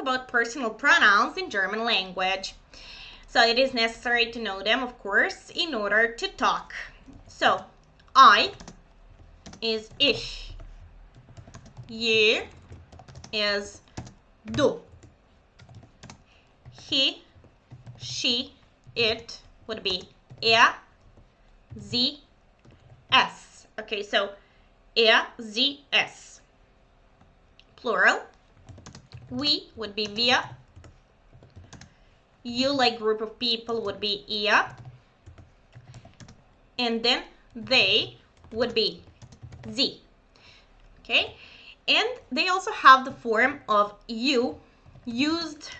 about personal pronouns in German language. So it is necessary to know them, of course, in order to talk. So I is ich. You is du. He, she, it would be er, sie, es. Okay, so er, sie, es. Plural. We would be wir. You, like group of people, would be ihr. And then they would be sie. Okay? And they also have the form of you used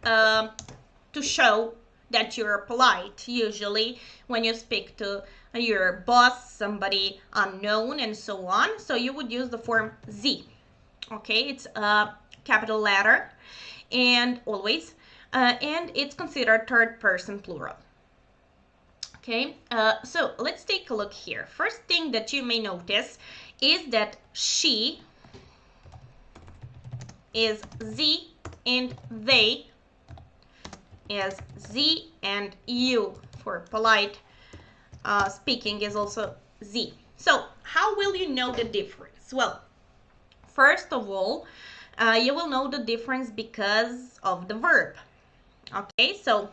to show that you're polite, usually when you speak to your boss, somebody unknown, and so on. So you would use the form sie. Okay, it's a capital letter, and always, and it's considered third person plural. Okay, so let's take a look here. First thing that you may notice is that she is sie and they is sie, and you for polite speaking is also sie. So how will you know the difference? Well, first of all, you will know the difference because of the verb. Okay, so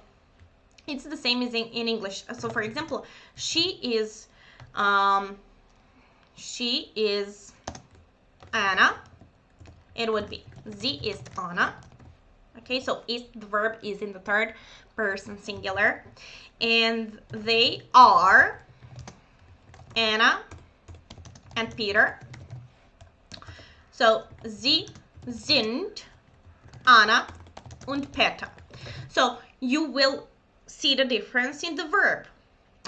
it's the same as in English. So for example, she is Anna. It would be sie ist Anna. Okay, so ist, the verb is in the third person singular. And they are Anna and Peter. So sie sind Anna und Peter. So you will see the difference in the verb.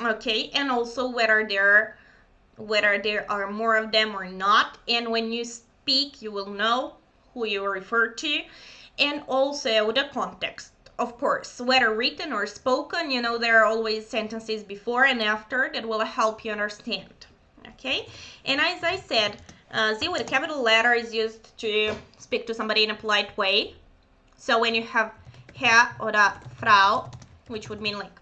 Okay, and also whether there are more of them or not. And when you speak, you will know who you refer to, and also the context, of course, whether written or spoken. You know, there are always sentences before and after that will help you understand. Okay, and as I said, sie with a capital letter is used to speak to somebody in a polite way. So when you have Herr or Frau, which would mean like,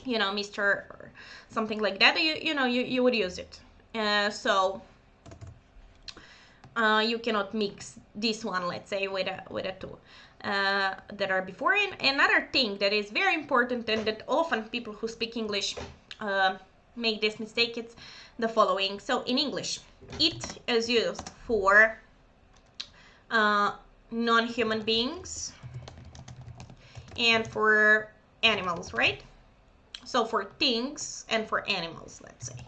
you know, Mr. or something like that, you would use it. So you cannot mix this one, let's say, with a two that are before. And another thing that is very important and that often people who speak English make this mistake, it's the following. So in English, it is used for non-human beings and for animals, right? So for things and for animals, let's say.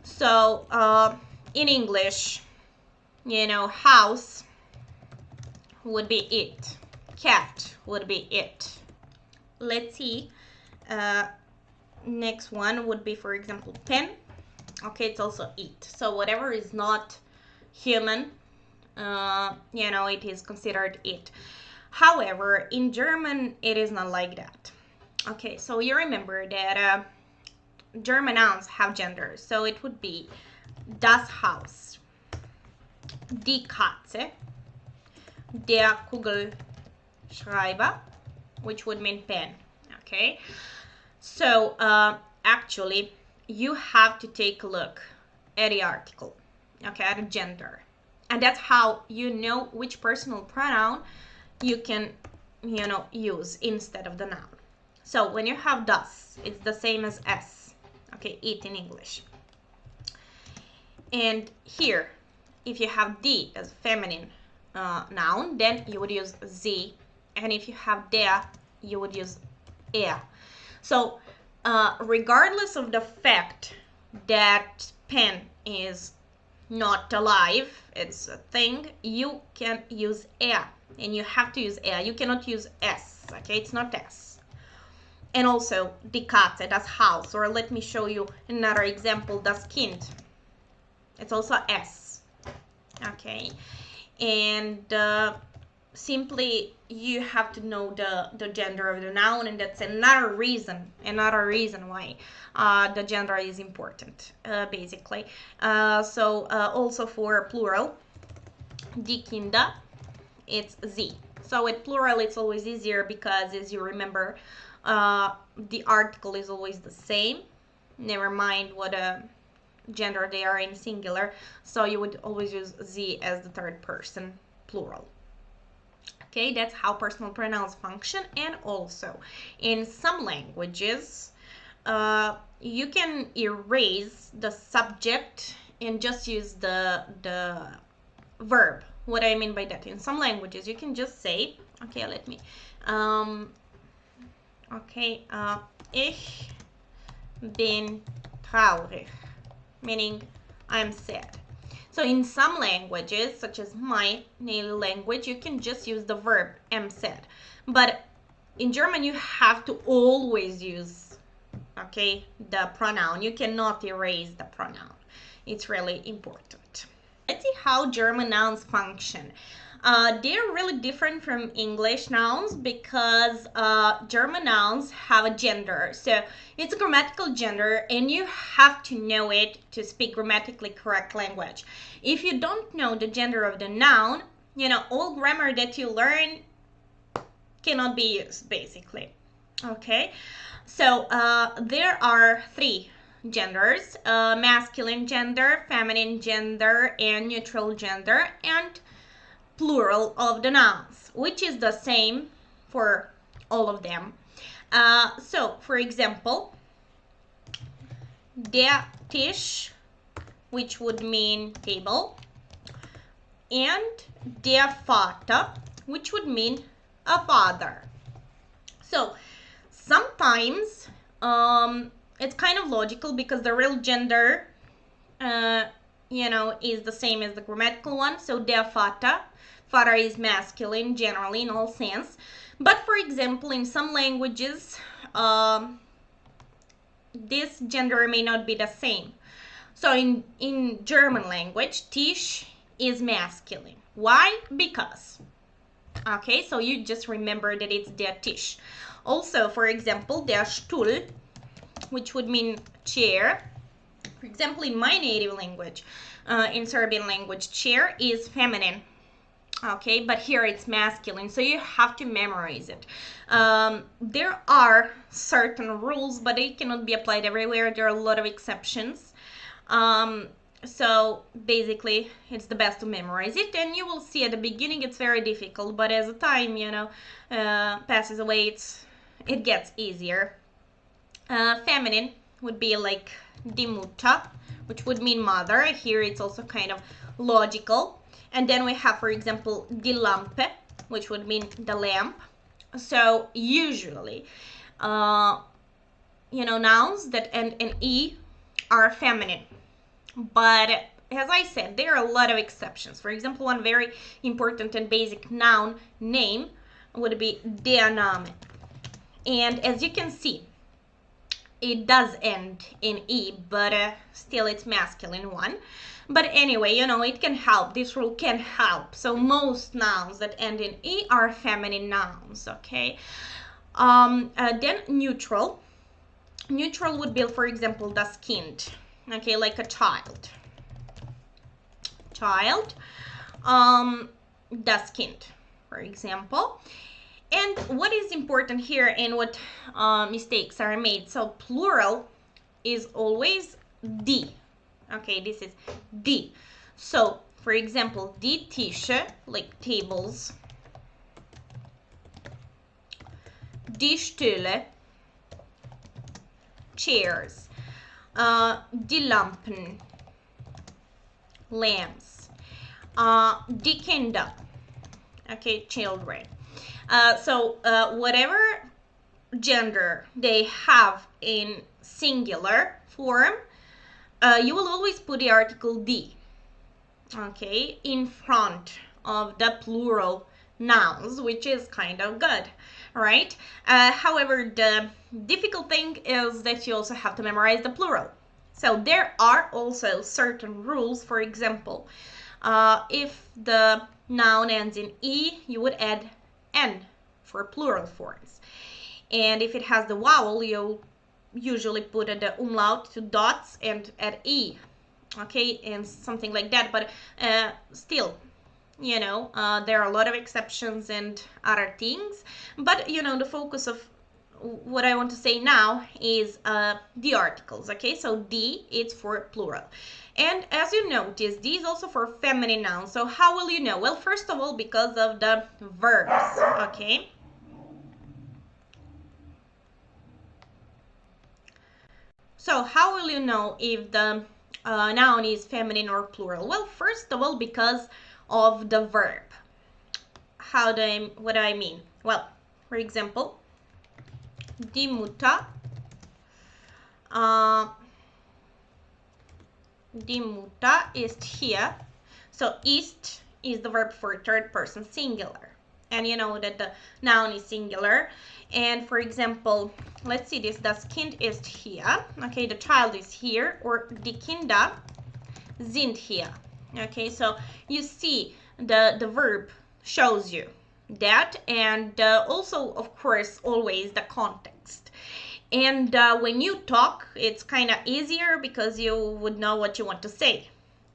So in English, you know, house would be it, cat would be it. Let's see, next one would be, for example, pen. Okay, it's also it. So whatever is not human, you know, it is considered it. However, in German, it is not like that. Okay, so you remember that German nouns have gender. So it would be das Haus, die Katze, der Kugelschreiber, which would mean pen. Okay, so actually, you have to take a look at the article, okay, at the gender. And that's how you know which personal pronoun you can, you know, use instead of the noun. So when you have das, it's the same as s, okay, it in English. And here, if you have die as feminine noun, then you would use sie. And if you have der, you would use er. So regardless of the fact that pen is not alive, it's a thing, you can use er. And you have to use er. You cannot use s, okay? It's not s. And also, die Katze, das Haus. Or let me show you another example, das Kind. It's also s, okay? And simply, you have to know the gender of the noun, and that's another reason why the gender is important, basically. So also for plural, die Kinder, it's sie. So with plural, it's always easier because, as you remember, the article is always the same. Never mind what gender they are in singular. So you would always use Z as the third person plural. Okay, that's how personal pronouns function. And also, in some languages, you can erase the subject and just use the verb. What I mean by that, in some languages you can just say, okay, let me ich bin traurig, meaning I'm sad. So in some languages, such as my native language, you can just use the verb am sad, but in German you have to always use, okay, the pronoun. You cannot erase the pronoun. It's really important. Let's see how German nouns function. They're really different from English nouns because German nouns have a gender. So it's a grammatical gender and you have to know it to speak grammatically correct language. If you don't know the gender of the noun, you know, all grammar that you learn cannot be used, basically. Okay, so there are three genders: masculine gender, feminine gender, and neutral gender, and plural of the nouns, which is the same for all of them. So, for example, der Tisch, which would mean table, and der Vater, which would mean a father. So, sometimes it's kind of logical because the real gender, you know, is the same as the grammatical one. So der Vater, father is masculine generally in all sense. But for example, in some languages, this gender may not be the same. So in German language, Tisch is masculine. Why? Because. Okay, so you just remember that it's der Tisch. Also, for example, der Stuhl, which would mean chair. For example, in my native language, in Serbian language, chair is feminine. Okay, but here it's masculine, so you have to memorize it. There are certain rules, but they cannot be applied everywhere. There are a lot of exceptions. So basically, it's the best to memorize it, and you will see at the beginning it's very difficult, but as the time, you know, passes away, it gets easier. Feminine would be like die Mutter, which would mean mother. Here it's also kind of logical. And then we have, for example, die Lampe, which would mean the lamp. So usually, you know, nouns that end in E are feminine. But as I said, there are a lot of exceptions. For example, one very important and basic noun name would be der Name. And as you can see, it does end in E, but still it's masculine one. But anyway, you know, it can help. This rule can help. So most nouns that end in E are feminine nouns, okay? Then neutral. Neutral would be, for example, das Kind, okay, like a child. Child, das Kind, for example. And what is important here and what mistakes are made? So plural is always die. Okay, this is die. So, for example, die Tische, like tables. Die Stühle, chairs. Die Lampen, lamps. Die Kinder, okay, children. So whatever gender they have in singular form, you will always put the article die, okay, in front of the plural nouns, which is kind of good, right? However, the difficult thing is that you also have to memorize the plural. So there are also certain rules. For example, if the noun ends in E, you would add N for plural forms. And if it has the vowel, you'll usually put the umlaut, 2 dots, and add E, okay, and something like that. But still, you know, there are a lot of exceptions and other things, but you know, the focus of what I want to say now is the articles. Okay, so D, it's for plural. And as you notice, D is also for feminine nouns. So how will you know? Well, first of all, because of the verbs. Okay. So how will you know if the noun is feminine or plural? Well, first of all, because of the verb. What do I mean? Well, for example, die Mutter, die Mutter ist hier. So ist is the verb for third person singular. And you know that the noun is singular. And for example, let's see this. Das Kind ist hier. Okay, the child is here. Or die Kinder sind hier. Okay, so you see the verb shows you that, and also, of course, always the context. And when you talk, it's kind of easier because you would know what you want to say.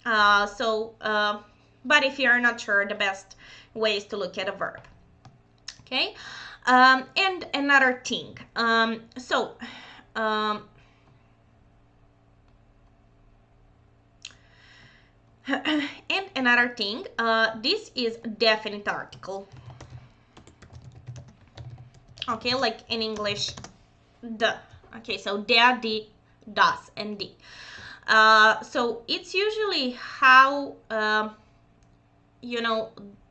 But if you're not sure, the best way is to look at a verb. Okay, and another thing. And another thing, this is a definite article. Okay, like in English, the. Okay, so der, die, das, and die. So it's usually how, you know,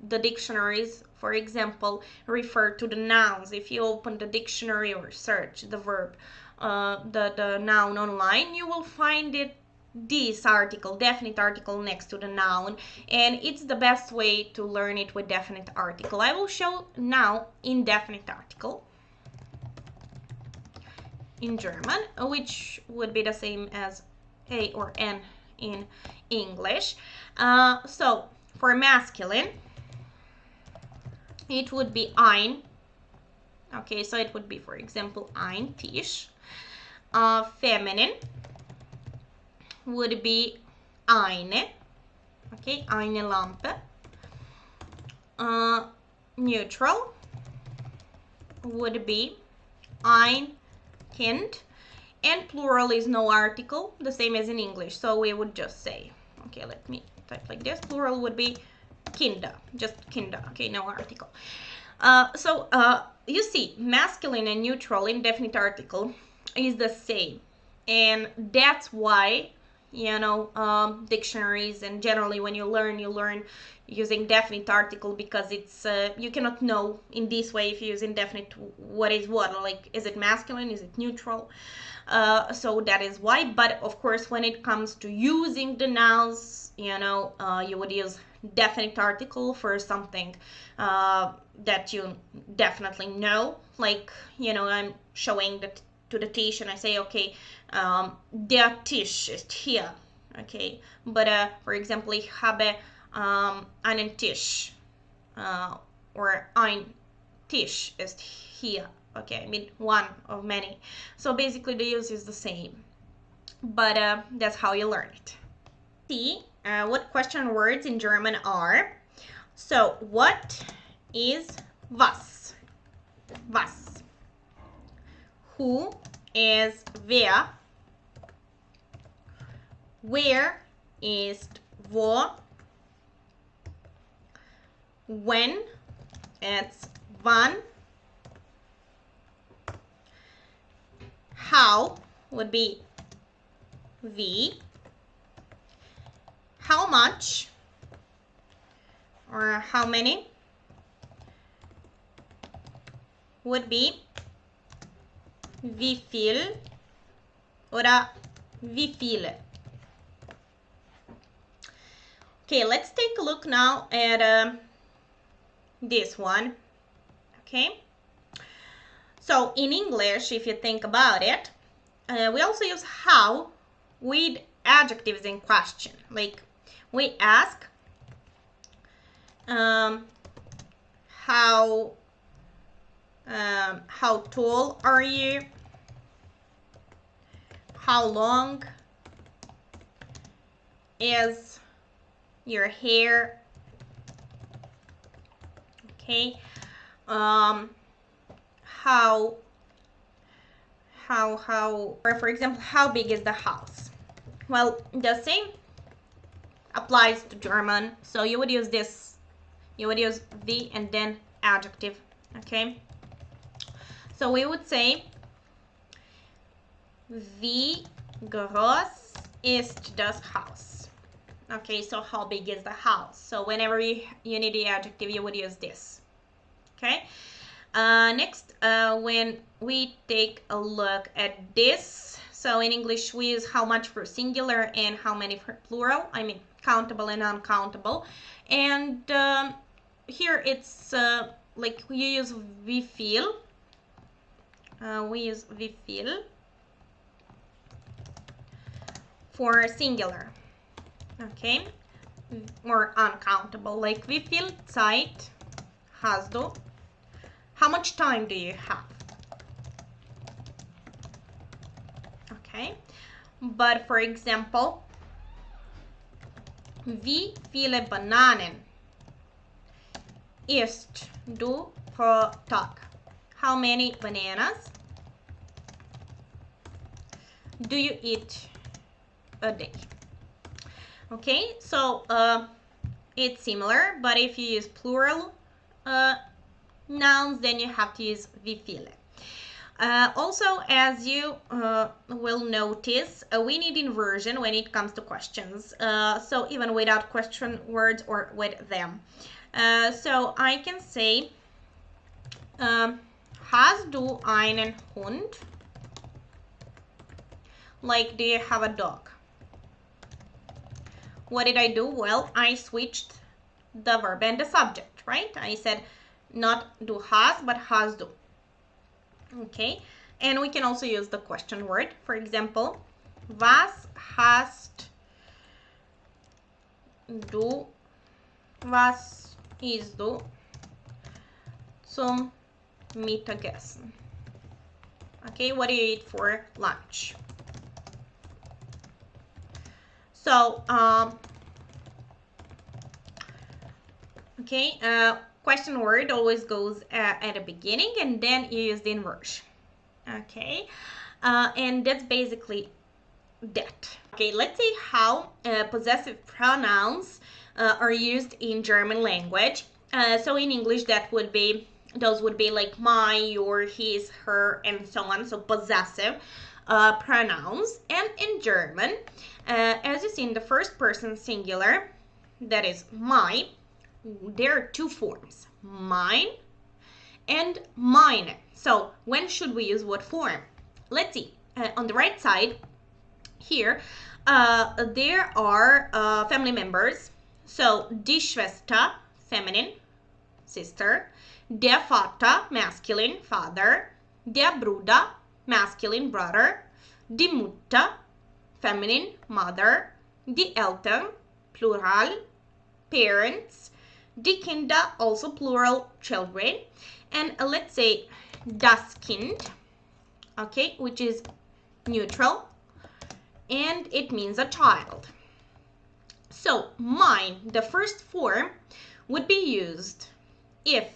the dictionaries, for example, refer to the nouns. If you open the dictionary or search the verb, the noun online, you will find it, this article, definite article, next to the noun, and it's the best way to learn it with definite article. I will show now indefinite article in German, which would be the same as A or N in English. So for masculine, it would be ein. Okay, so it would be, for example, ein Tisch. Feminine would be eine. Okay, eine Lampe. Neutral would be ein Kind. And plural is no article, the same as in English. So we would just say, okay, let me type like this. Plural would be Kinder, just Kinder. Okay, no article. You see, masculine and neutral indefinite article is the same. And that's why, you know, dictionaries and generally when you learn using definite article, because it's you cannot know in this way if you use indefinite what is what, like is it masculine, is it neutral. So that is why. But of course, when it comes to using the nouns, you know, you would use definite article for something that you definitely know. Like, you know, I'm showing that to the Tisch and I say, okay, der Tisch ist hier. Okay, but for example, ich habe einen Tisch, or ein Tisch ist hier. Okay, I mean one of many. So basically the use is the same, but that's how you learn it. See what question words in German are. So what is was? Was. Who is wer? Where is wo? When, it's wann. How would be wie. How much or how many would be wie viel oder wie viele. Okay, let's take a look now at this one. Okay, so in English, if you think about it, we also use how with adjectives in question. Like we ask how tall are you? How long is your hair? Okay. How, or for example, how big is the house? Well, the same applies to German. So you would use this, you would use the and then adjective. Okay. So we would say, wie groß ist das Haus? Okay, so how big is the house? So whenever you need the adjective, you would use this. Okay. Next, when we take a look at this, so in English we use how much for singular and how many for plural. I mean countable and uncountable. And here it's like you use wie viel. We use wie viel for singular. Okay, or uncountable, like wie viel Zeit hast du? How much time do you have? Okay, but for example, wie viele Bananen isst du pro Tag? How many bananas do you eat a day? Okay, so it's similar, but if you use plural nouns, then you have to use wie viele. Also, as you will notice, we need inversion when it comes to questions. So even without question words or with them. So I can say, hast du einen Hund? Like, do you have a dog? What did I do? Well, I switched the verb and the subject, right? I said not du hast, but hast du. Okay, and we can also use the question word. For example, was hast du, was isst du zum Mittagessen? Okay, what do you eat for lunch? So, okay, question word always goes at the beginning, and then you use the inversion. Okay, and that's basically that. Okay, let's see how possessive pronouns are used in German language. So in English, those would be like my, your, his, her, and so on. So possessive pronouns. And in German, as you see in the first person singular, that is my, there are two forms, mine and mine. So when should we use what form? Let's see. On the right side here, there are family members. So die Schwester, feminine, sister. Der Vater, masculine, father. Der Bruder, masculine, brother. Die Mutter, feminine, mother. Die Eltern, plural, parents. Die Kinder, also plural, children. And let's say das Kind, okay, which is neutral, and it means a child. So mine, the first form, would be used if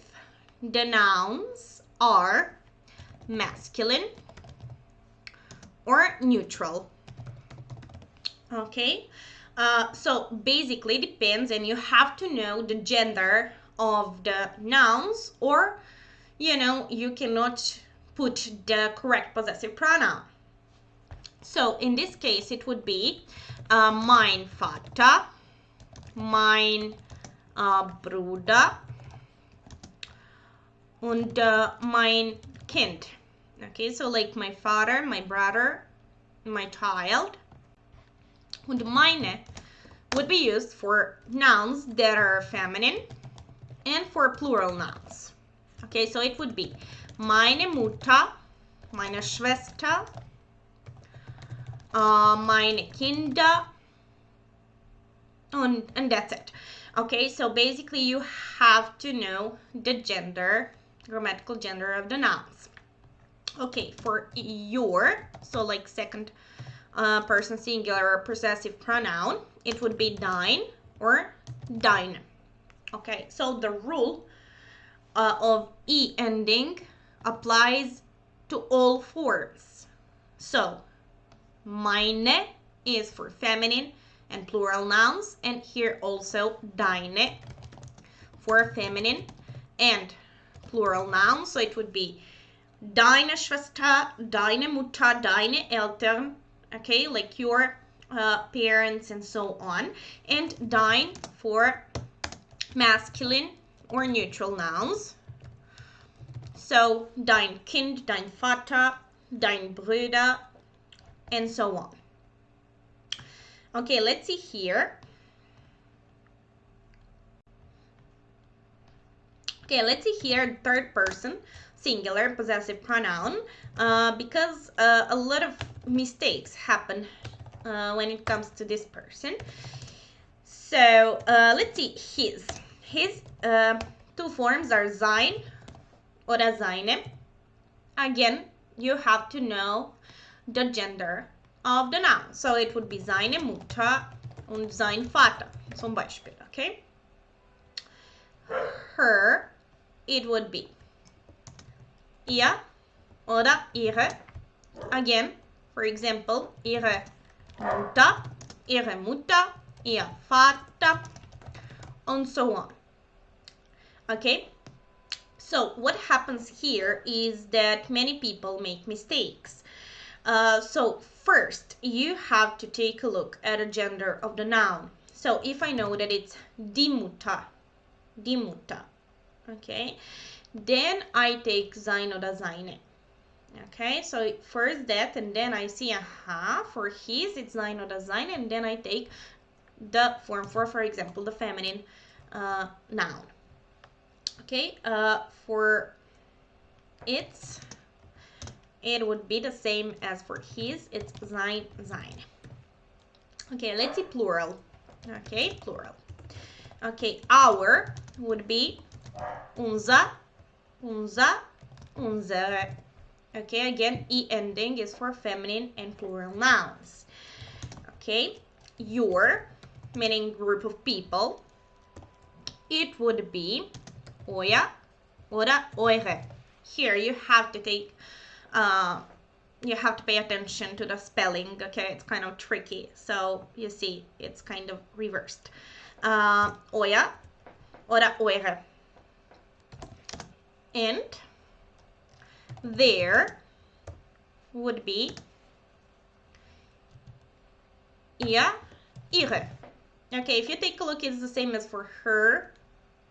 the nouns are masculine or neutral. Okay, so basically depends, and you have to know the gender of the nouns, or you cannot put the correct possessive pronoun. So in this case it would be mein Vater, mein Bruder und mein Kind. Okay, so like my father, my brother, my child. Und meine would be used for nouns that are feminine and for plural nouns. Okay, so it would be meine Mutter, meine Schwester, meine Kinder, and that's it. Okay, so basically you have to know the gender, grammatical gender of the nouns. Okay, for your, so like second person singular or possessive pronoun, it would be dein or deine. Okay, so the rule of E ending applies to all forms. So meine is for feminine and plural nouns, and here also deine for feminine and plural nouns. So it would be deine Schwester, deine Mutter, deine Eltern, okay, like your parents and so on, and dein for masculine or neutral nouns. So dein Kind, dein Vater, dein Bruder, and so on. Okay, let's see here. Okay, let's see here, third person, singular, possessive pronoun, because a lot of mistakes happen when it comes to this person. So let's see his. His two forms are sein or seine. Again, you have to know the gender of the noun. So it would be seine Mutter und sein Vater, zum Beispiel, okay? Her, it would be ihr oder ihre. Again, for example, ihre Mutter, ihr Vater, and so on. Okay, so what happens here is that many people make mistakes. So first, you have to take a look at the gender of the noun. So if I know that it's die Mutter, okay, then I take sein oder seine. Okay, so first that, and then I see for his, it's sein oder seine, and then I take the form for example, the feminine noun. Okay, for its, it would be the same as for his, it's sein, seine. Okay, let's see plural. Okay, plural. Okay, our would be unser, unsere. Okay, again, E ending is for feminine and plural nouns. Okay, your, meaning group of people, it would be euer oder eure. Here you have to take, you have to pay attention to the spelling, okay? It's kind of tricky. So you see, it's kind of reversed. Euer oder eure. And there would be ihr, ihre. Okay, if you take a look, it's the same as for her.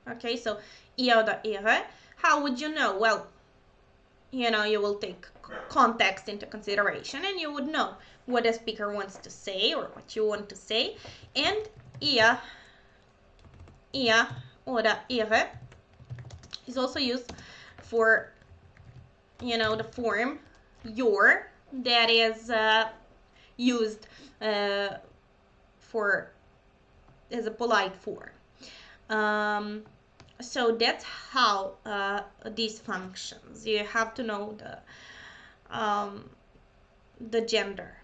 Okay, so ihr oder ihre. How would you know? Well, you know, you will take context into consideration and you would know what the speaker wants to say or what you want to say. And ihr oder ihre is also used for, you know, the form your that is used for as a polite form. So that's how this functions. You have to know the gender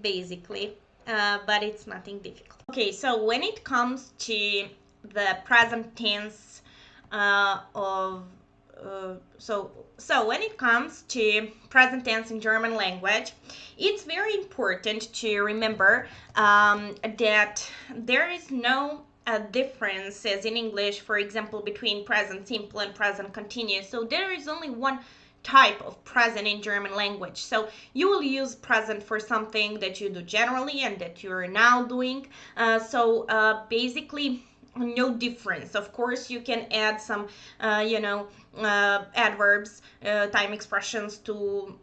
basically, but it's nothing difficult. Okay, so when it comes to the present tense so when it comes to present tense in German language, it's very important to remember that there is no difference as in English, for example, between present simple and present continuous. So there is only one type of present in German language. So you will use present for something that you do generally and that you're now doing. Basically, no difference. Of course, you can add some, adverbs, time expressions to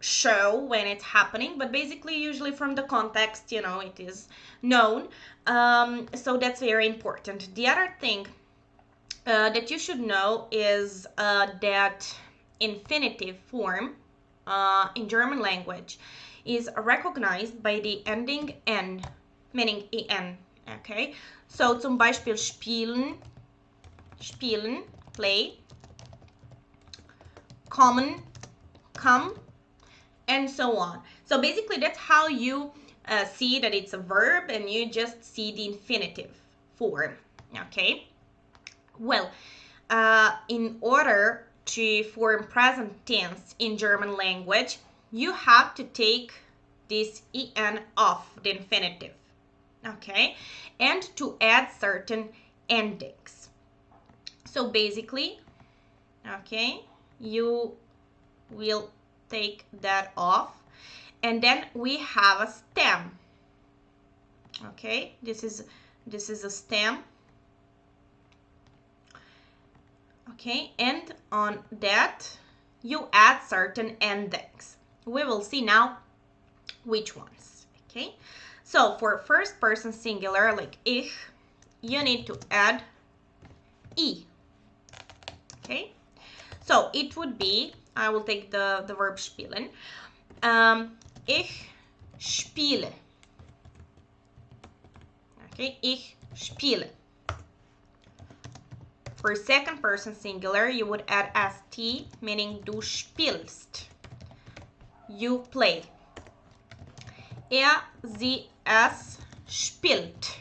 show when it's happening, but basically, usually from the context, you know, it is known. So that's very important. The other thing that you should know is that infinitive form in German language is recognized by the ending n, meaning en. Okay, so zum Beispiel spielen, play, kommen, come, and so on. So basically that's how you see that it's a verb and you just see the infinitive form. Okay, well, in order to form present tense in German language, you have to take this en off the infinitive, okay, and to add certain endings. So basically, okay, you will take that off, and then we have a stem. Okay, this is a stem. Okay, and on that you add certain endings. We will see now which ones. Okay, so for first person singular like ich, you need to add e. Okay, so it would be, I will take the verb spielen. Ich spiele. Okay, ich spiele. For second person singular, you would add st, meaning du spielst. You play. Sie, es spielt.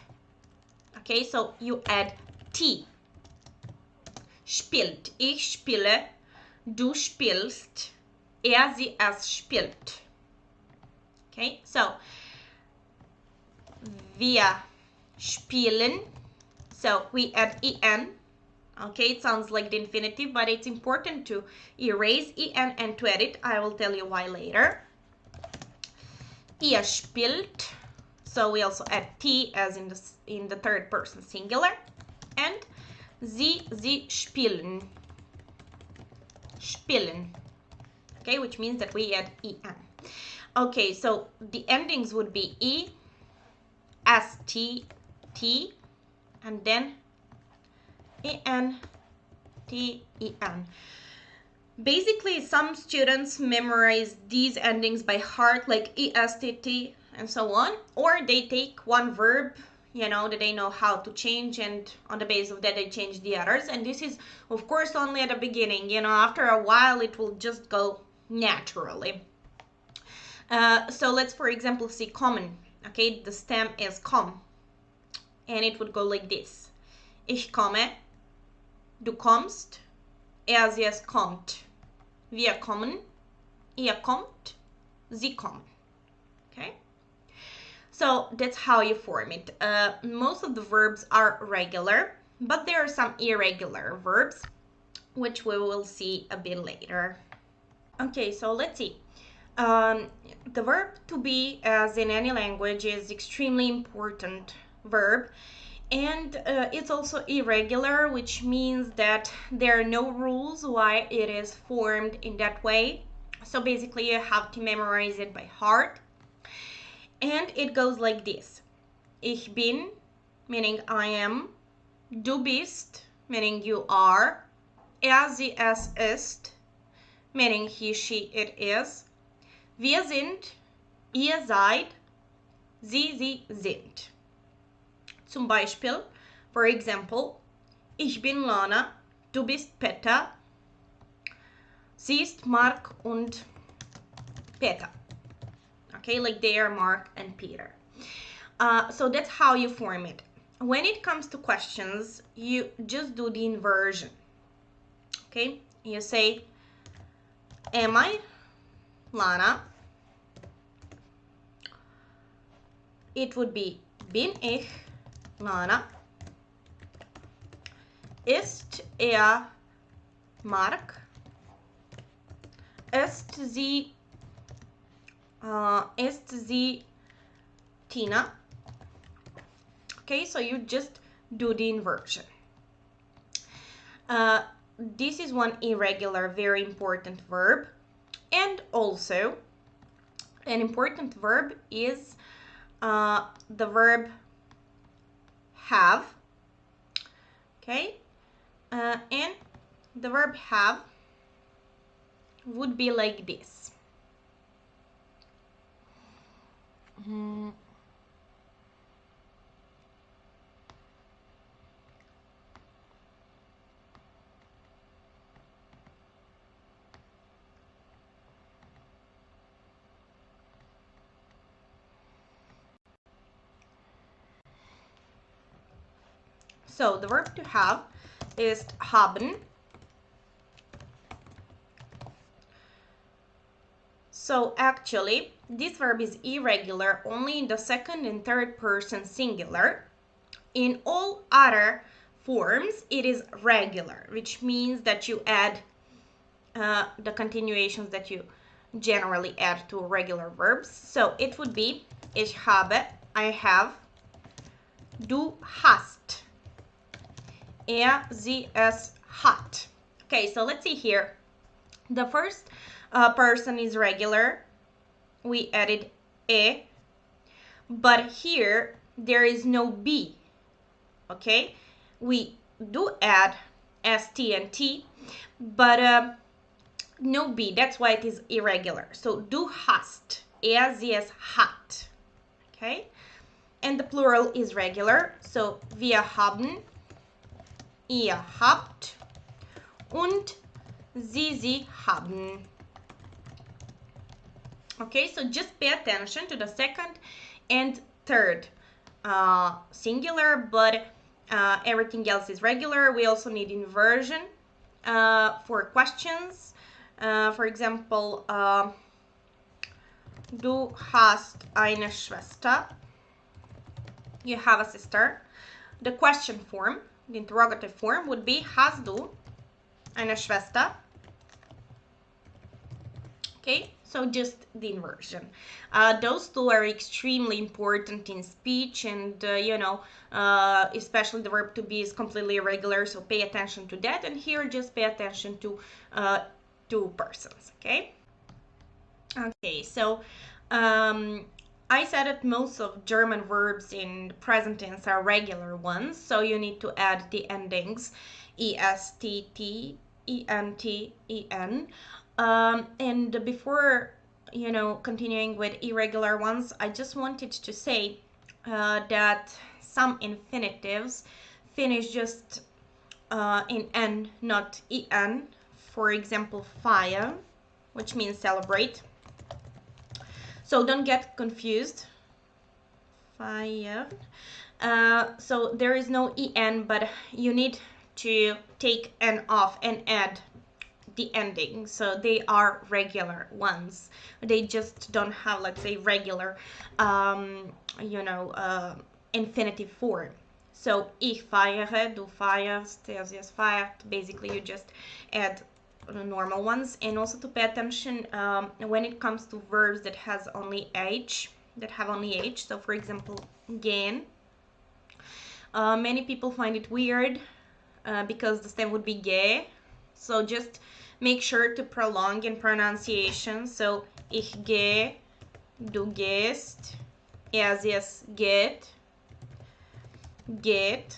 Okay, so you add t. Spielt. Ich spiele. Du spielst. Sie, es spielt. Okay, so wir spielen. So we add en. Okay, it sounds like the infinitive, but it's important to erase en and to add it. I will tell you why later. Ihr spielt. So we also add t as in the third person singular. And sie spielen. Spielen. Okay, which means that we add en. Okay, so the endings would be e, st, t, and then en, t, en. Basically, some students memorize these endings by heart, like est, and so on, or they take one verb, you know, that they know how to change, and on the basis of that they change the others. And this is, of course, only at the beginning. You know, after a while, it will just go naturally. So let's, for example, see kommen. Okay, the stem is kom, and it would go like this. Ich komme, du kommst, sie, es kommt. Wir kommen, ihr kommt, sie kommen. Okay, so that's how you form it. Most of the verbs are regular, but there are some irregular verbs, which we will see a bit later. Okay, so let's see. The verb to be, as in any language, is extremely important verb, and it's also irregular, which means that there are no rules why it is formed in that way. So basically you have to memorize it by heart, and it goes like this. Ich bin, meaning I am. Du bist, meaning you are. Sie, es ist, meaning he, she, it is. Wir sind, ihr seid, sie sind. Zum Beispiel, for example, ich bin Lana, du bist Peter, sie ist Mark und Peter. Okay, like they are Mark and Peter. So that's how you form it. When it comes to questions, you just do the inversion. Okay, you say, am I Lana? It would be, bin ich Lana? Ist Mark? Ist sie Tina? Okay, so you just do the inversion. This is one irregular, very important verb. And also, an important verb is the verb have. Okay, and the verb have would be like this. So the verb to have ist haben. So actually, this verb is irregular only in the second and third person singular. In all other forms, it is regular, which means that you add the continuations that you generally add to regular verbs. So it would be ich habe, I have, du hast, sie, es hat. Okay, so let's see here. The first person is regular. We added e, but here there is no b. Okay, we do add st and t, but no b. That's why it is irregular. So du hast, sie, es hat. Okay, and the plural is regular. So wir haben, ihr habt, und sie haben. Okay, so just pay attention to the second and third singular, but everything else is regular. We also need inversion for questions. For example, du hast eine Schwester. You have a sister. The question form, the interrogative form, would be hast du eine Schwester? Okay, so just the inversion. Those two are extremely important in speech, and especially the verb to be is completely irregular, so pay attention to that. And here just pay attention to two persons. Okay, so I said that most of German verbs in the present tense are regular ones, so you need to add the endings est, t, ent, en. And before continuing with irregular ones, I just wanted to say that some infinitives finish just in n, not en. For example, feiern, which means celebrate. So don't get confused. Feiern. So there is no en, but you need to take n off and add the ending. So they are regular ones. They just don't have, let's say, regular infinitive form. So ich feiere, du feierst, sie, es feiert. Basically you just add the normal ones. And also to pay attention when it comes to verbs that have only h. So for example, gehen. Many people find it weird because the stem would be ge. So just make sure to prolong in pronunciation. So ich gehe, du gehst, sie, es geht, geht.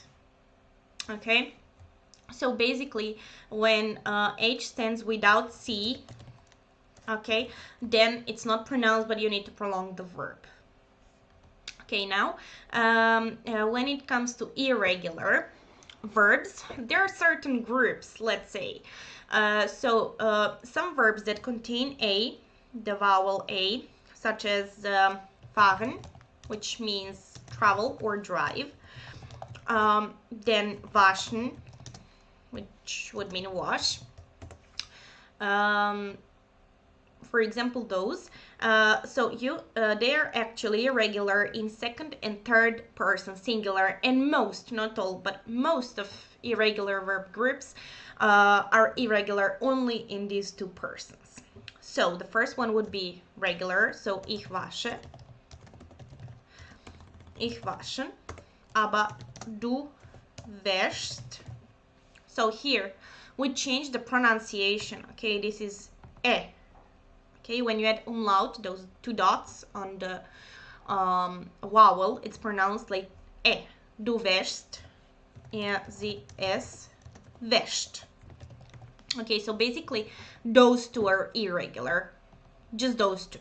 Okay, so basically when h stands without c, okay, then it's not pronounced, but you need to prolong the verb. Okay, now when it comes to irregular verbs, there are certain groups, let's say. Some verbs that contain a, the vowel a, such as fahren, which means travel or drive. Then waschen, which would mean wash. For example, those. They are actually irregular in second and third person singular, and most, not all, but most of irregular verb groups are irregular only in these two persons. So the first one would be regular, so ich wasche, aber du wäschst. So here we change the pronunciation. Okay, this is e. Okay, when you add umlaut, those two dots on the vowel, it's pronounced like e. Du wäschst, sie, es wäscht. Okay, so basically those two are irregular, just those two.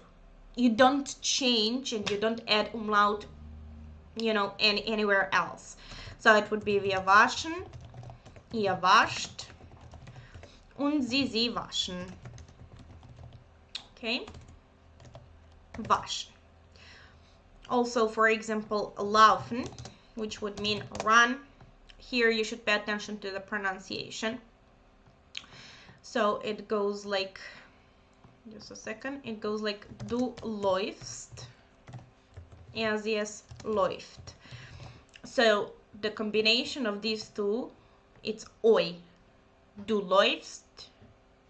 You don't change and you don't add umlaut, anywhere else. So it would be wir waschen, ihr wascht, und sie waschen. Okay, waschen. Also, for example, laufen, which would mean run. here you should pay attention to the pronunciation. So it goes like, just a second, it goes like du läufst, es läuft. So the combination of these two, it's oi. Du läufst,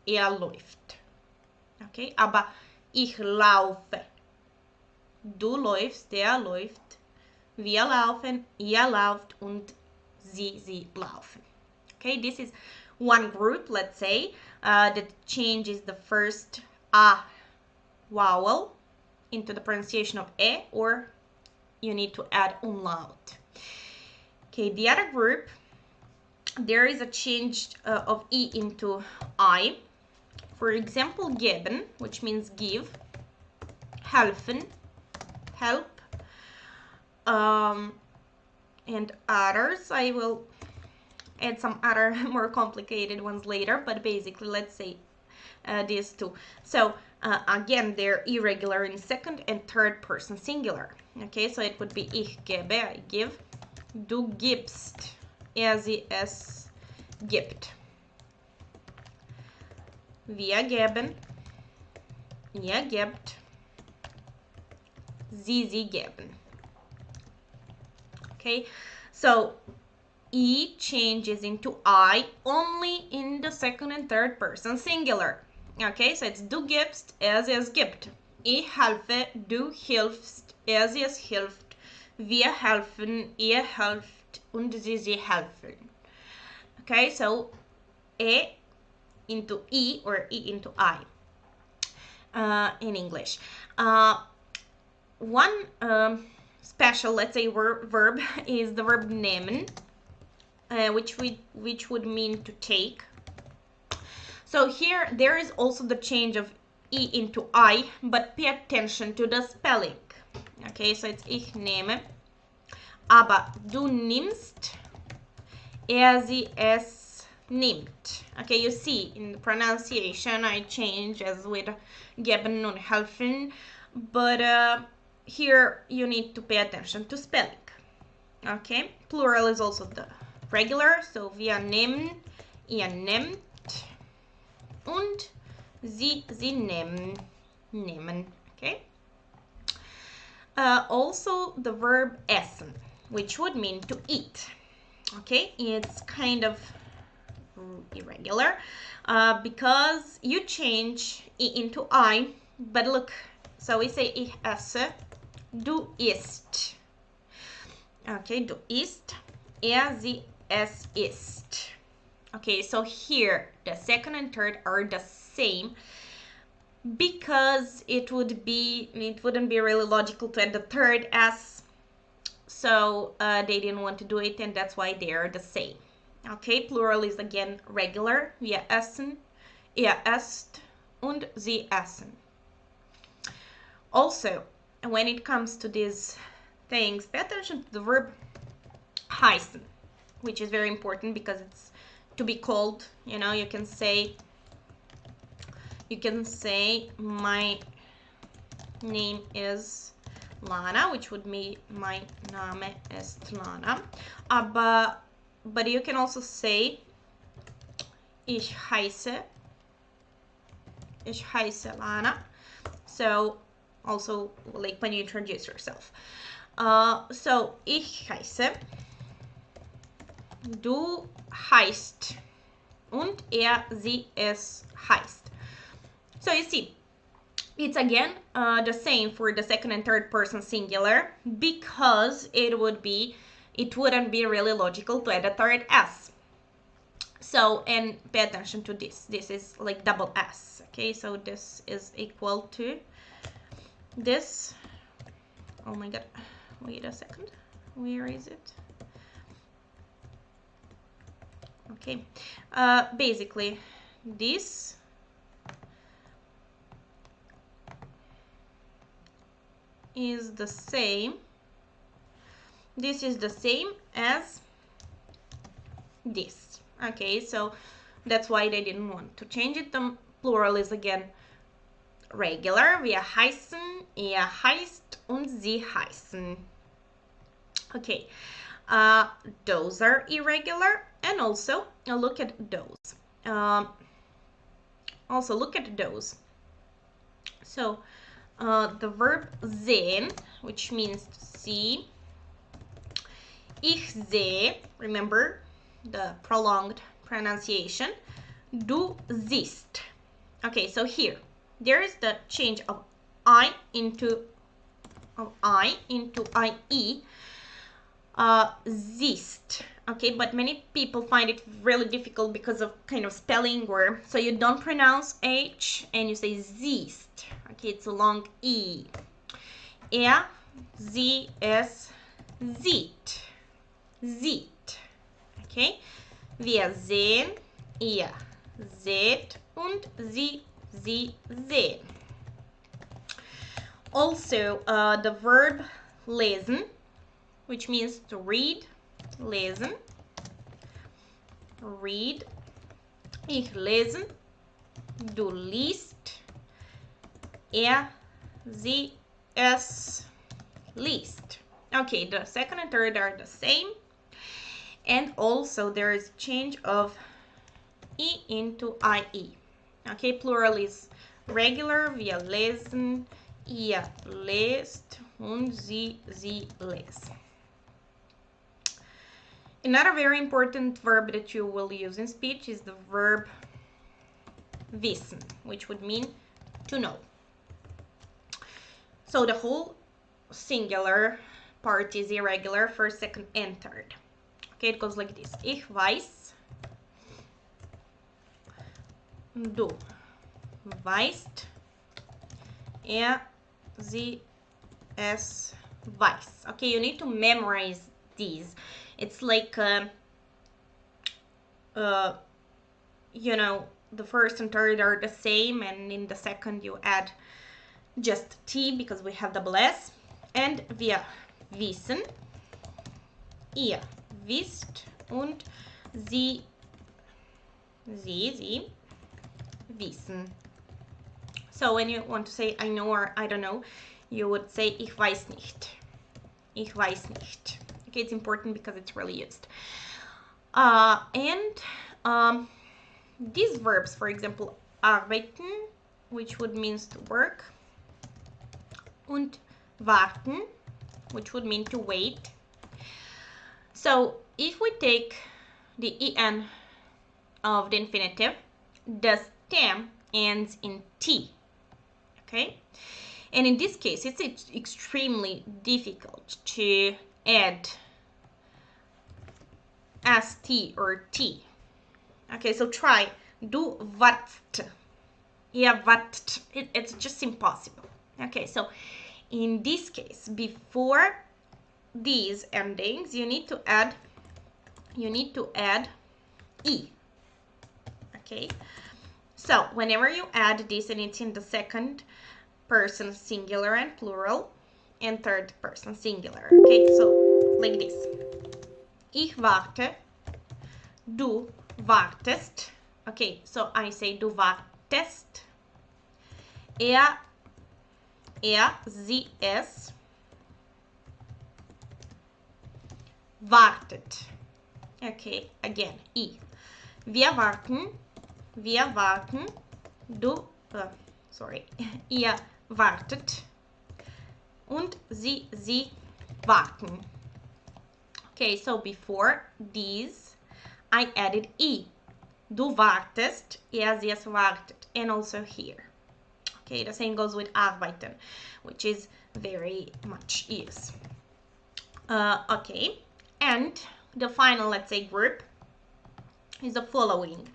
läuft. Okay, aber ich laufe. Du läufst, läuft. Wir laufen, ihr lauft und sie laufen. Okay, this is one group, let's say, that changes the first a vowel into the pronunciation of e, or you need to add umlaut. Okay, the other group, there is a change of e into I. For example, geben, which means give, helfen, help, and others. I will add some other more complicated ones later, but basically let's say these two. So again, they're irregular in second and third person singular. Okay, so it would be ich gebe, I give, du gibst, es gibt, wir geben, ihr gebt, sie geben. Okay, so E changes into I only in the second and third person singular. Okay, so it's du gibst, es gibt. Ich helfe, du hilfst, es hilft. Wir helfen, ihr helft und sie helfen. Okay, so E into E or E into I in English. One special, let's say, verb is the verb nehmen, which would mean to take. So here there is also the change of E into I, but pay attention to the spelling. Okay, so it's ich nehme, aber du nimmst, sie es nimmt. Okay, you see in the pronunciation I change as with geben und helfen, but here you need to pay attention to spelling. Okay, plural is also the regular, so wir nehmen, ihr nehmt und sie nehmen. Okay. Also the verb essen, which would mean to eat. Okay, it's kind of irregular because you change E into I, but look, so we say ich esse, du isst. Okay, du isst, sie es isst. Okay, so here the second and third are the same because it wouldn't be really logical to add the third s, so they didn't want to do it, and that's why they are the same. Okay, plural is again regular. Wir essen, ihr esst und sie essen. Also, when it comes to these things, pay attention to the verb heißen, which is very important because it's to be called. You know, you can say my name is Lana, which would be my Name ist Lana. But you can also say ich heiße Lana. So also like when you introduce yourself. So ich heiße, du heißt und sie es heißt. So you see, it's again the same for the second and third person singular because it wouldn't be really logical to add a third s. So, and pay attention to this. This is like double s. Okay, so this is equal to this. Oh my god, wait a second. Where is it? Okay, basically this is the same. This is the same as this. Okay, so that's why they didn't want to change it. The plural is again regular. Wir heißen, ihr heißt und sie heißen. Okay, Those are irregular. And also look at those. Also look at those. So the verb sehen, which means to see. Ich sehe, remember the prolonged pronunciation. Du siehst. Okay, so here there is the change of I into IE. Siehst. Okay, but many people find it really difficult because of kind of spelling, or so you don't pronounce H and you say siehst. Okay, it's a long E. Sie, es, sieht. Sieht. Okay, wir sehen, ihr seht und sie sehen. Also, the verb lesen, which means to read, lesen, read. Ich lesen, du liest, sie, es liest. Okay, the second and third are the same. And also there is change of E into IE. Okay, plural is regular, wir lesen, ihr lest und sie lesen. Another very important verb that you will use in speech is the verb wissen, which would mean to know. So the whole singular part is irregular, first, second, and third. Okay, it goes like this. Ich weiß, du weißt, sie, es weiß. Okay, you need to memorize these. It's like, you know, the first and third are the same, and in the second you add just T because we have double S. And wir wissen, ihr wisst und sie wissen. So when you want to say I know or I don't know, you would say ich weiß nicht. Ich weiß nicht. Okay, it's important because it's really used. These verbs, for example, arbeiten, which would mean to work, und warten, which would mean to wait. So if we take the en of the infinitive, the stem ends in T. Okay? And in this case, it's extremely difficult to add ST or T. Okay, so try. Du warst. Yeah, warst. It's just impossible. Okay, so in this case, before these endings, you need to add E. Okay, so whenever you add this, and it's in the second person singular and plural, and third person singular. Okay, so like this. Ich warte, du wartest. Okay, so I say du wartest. Sie, es wartet. Okay, again, I. Wir warten, du, ihr wartet und sie warten. Okay, so before these, I added E. Du wartest, sie, es wartet, and also here. Okay, the same goes with arbeiten, which is very much used. Okay, and the final, let's say, group is the following.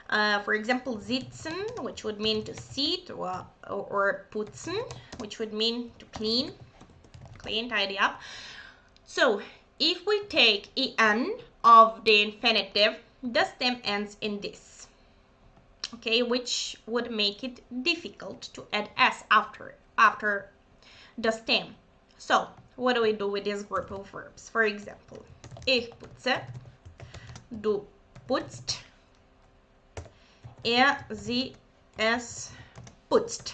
For example, sitzen, which would mean to sit, or putzen, which would mean to clean, tidy up. So if we take en of the infinitive, the stem ends in this. Okay, which would make it difficult to add s after the stem. So what do we do with this group of verbs? For example, ich putze, du putzt, sie, es putzt.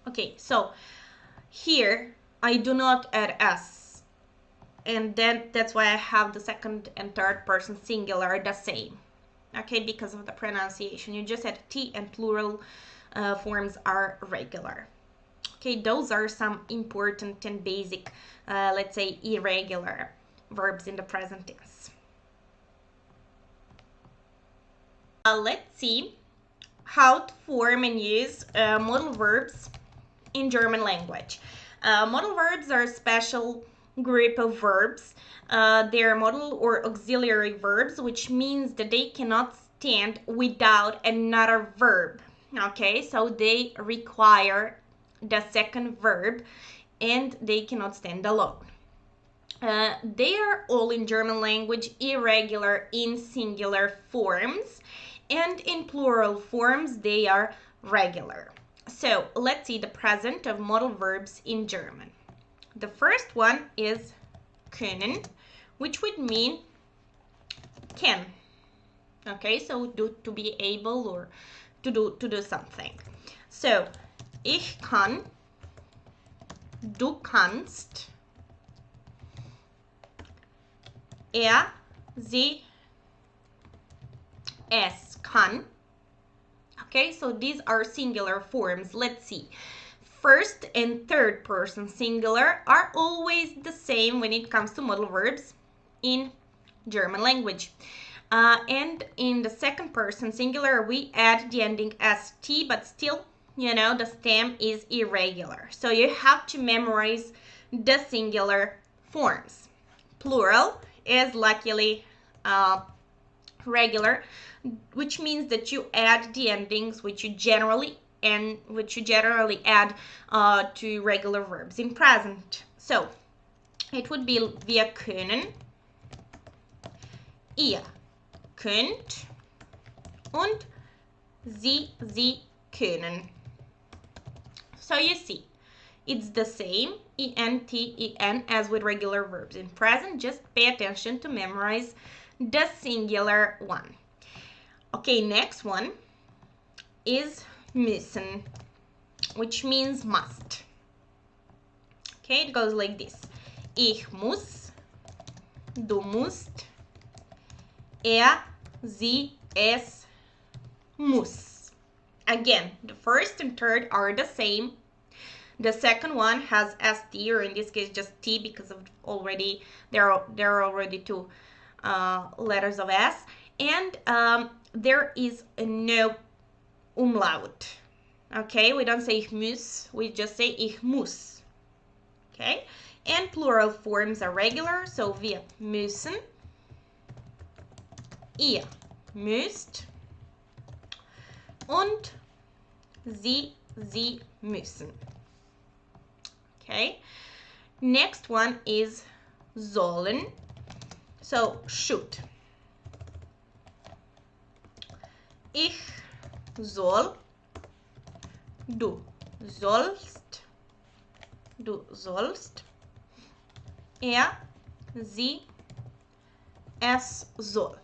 Okay, so here I do not add s and then that's why I have the second and third person singular the same. Okay, because of the pronunciation. You just add T, and plural forms are regular. Okay, those are some important and basic, let's say, irregular verbs in the present tense. Let's see how to form and use modal verbs in German language. Modal verbs are a special group of verbs. They are modal or auxiliary verbs, which means that they cannot stand without another verb. Okay, so they require the second verb and they cannot stand alone. They are all in German language irregular in singular forms, and in plural forms they are regular. So let's see the present of modal verbs in German. The first one is können, which would mean can. Okay, so to be able or to do something. So ich kann, du kannst, sie, es kann. Okay, so these are singular forms. Let's see. First and third person singular are always the same when it comes to modal verbs in German language. And in the second person singular, we add the ending st, but still, the stem is irregular. So you have to memorize the singular forms. Plural is luckily regular, which means that you add the endings which you generally add to regular verbs in present. So it would be wir können, ihr könnt und sie können. So you see, it's the same ent, en as with regular verbs in present. Just pay attention to memorize the singular one. Okay, next one is müssen, which means must. Okay, it goes like this. Ich muss, du musst, sie, es muss. Again, the first and third are the same. The second one has st, or in this case just t, because of already there are already two letters of s, and there is no umlaut. Okay, we don't say ich muss, we just say ich muss. Okay, and plural forms are regular, so wir müssen, ihr müsst und sie müssen. Okay, next one is sollen, so should. Ich soll, du sollst, sie, es soll.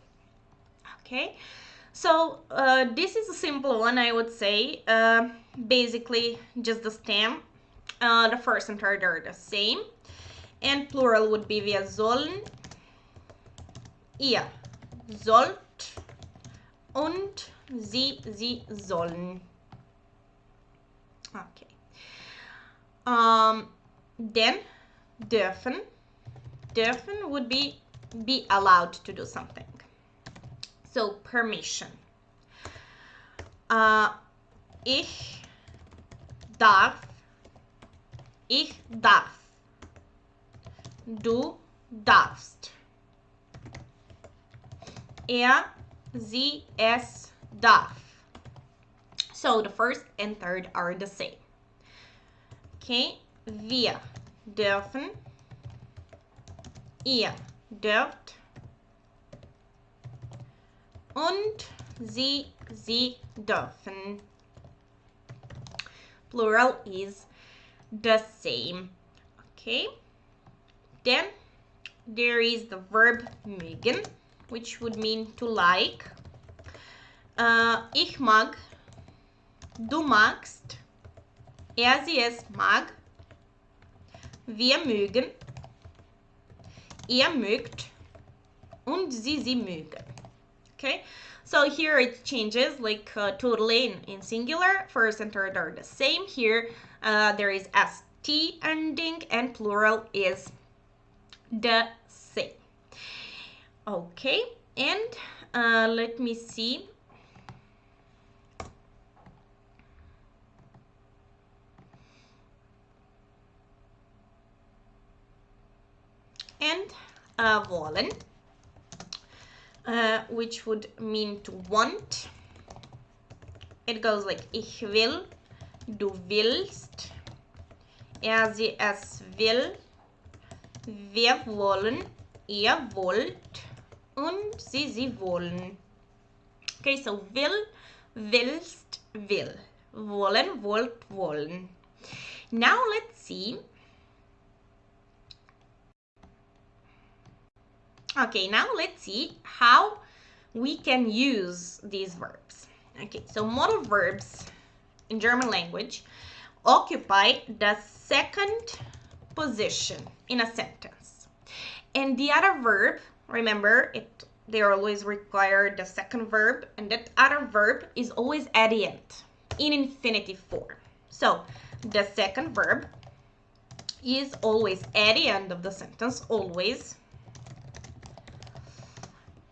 Okay, so this is a simple one, I would say. Basically just the stem. The first and third are the same, and plural would be wir sollen, ihr sollt und sie sollen. Okay. Then dürfen would be allowed to do something. So permission. Ich darf, du darfst, sie, es darf. So the first and third are the same. Okay, wir dürfen, ihr dürft und sie dürfen. Plural is the same. Okay, then there is the verb mögen, which would mean to like. Ich mag, du magst, sie, es mag, wir mögen, ihr mögt und sie mögen. Okay, so here it changes like totally in singular. First and third are the same. Here there is st ending and plural is the same. Okay, and let me see. And wollen, which would mean to want. It goes like ich will, du willst, sie es will, wir wollen, ihr wollt und sie wollen. Okay, so will, willst, will, wollen, wollt, wollen. Now let's see. Okay, now let's see how we can use these verbs. Okay, so modal verbs in German language occupy the second position in a sentence. And the other verb, remember, they always require the second verb, and that other verb is always at the end in infinitive form. So the second verb is always at the end of the sentence, always.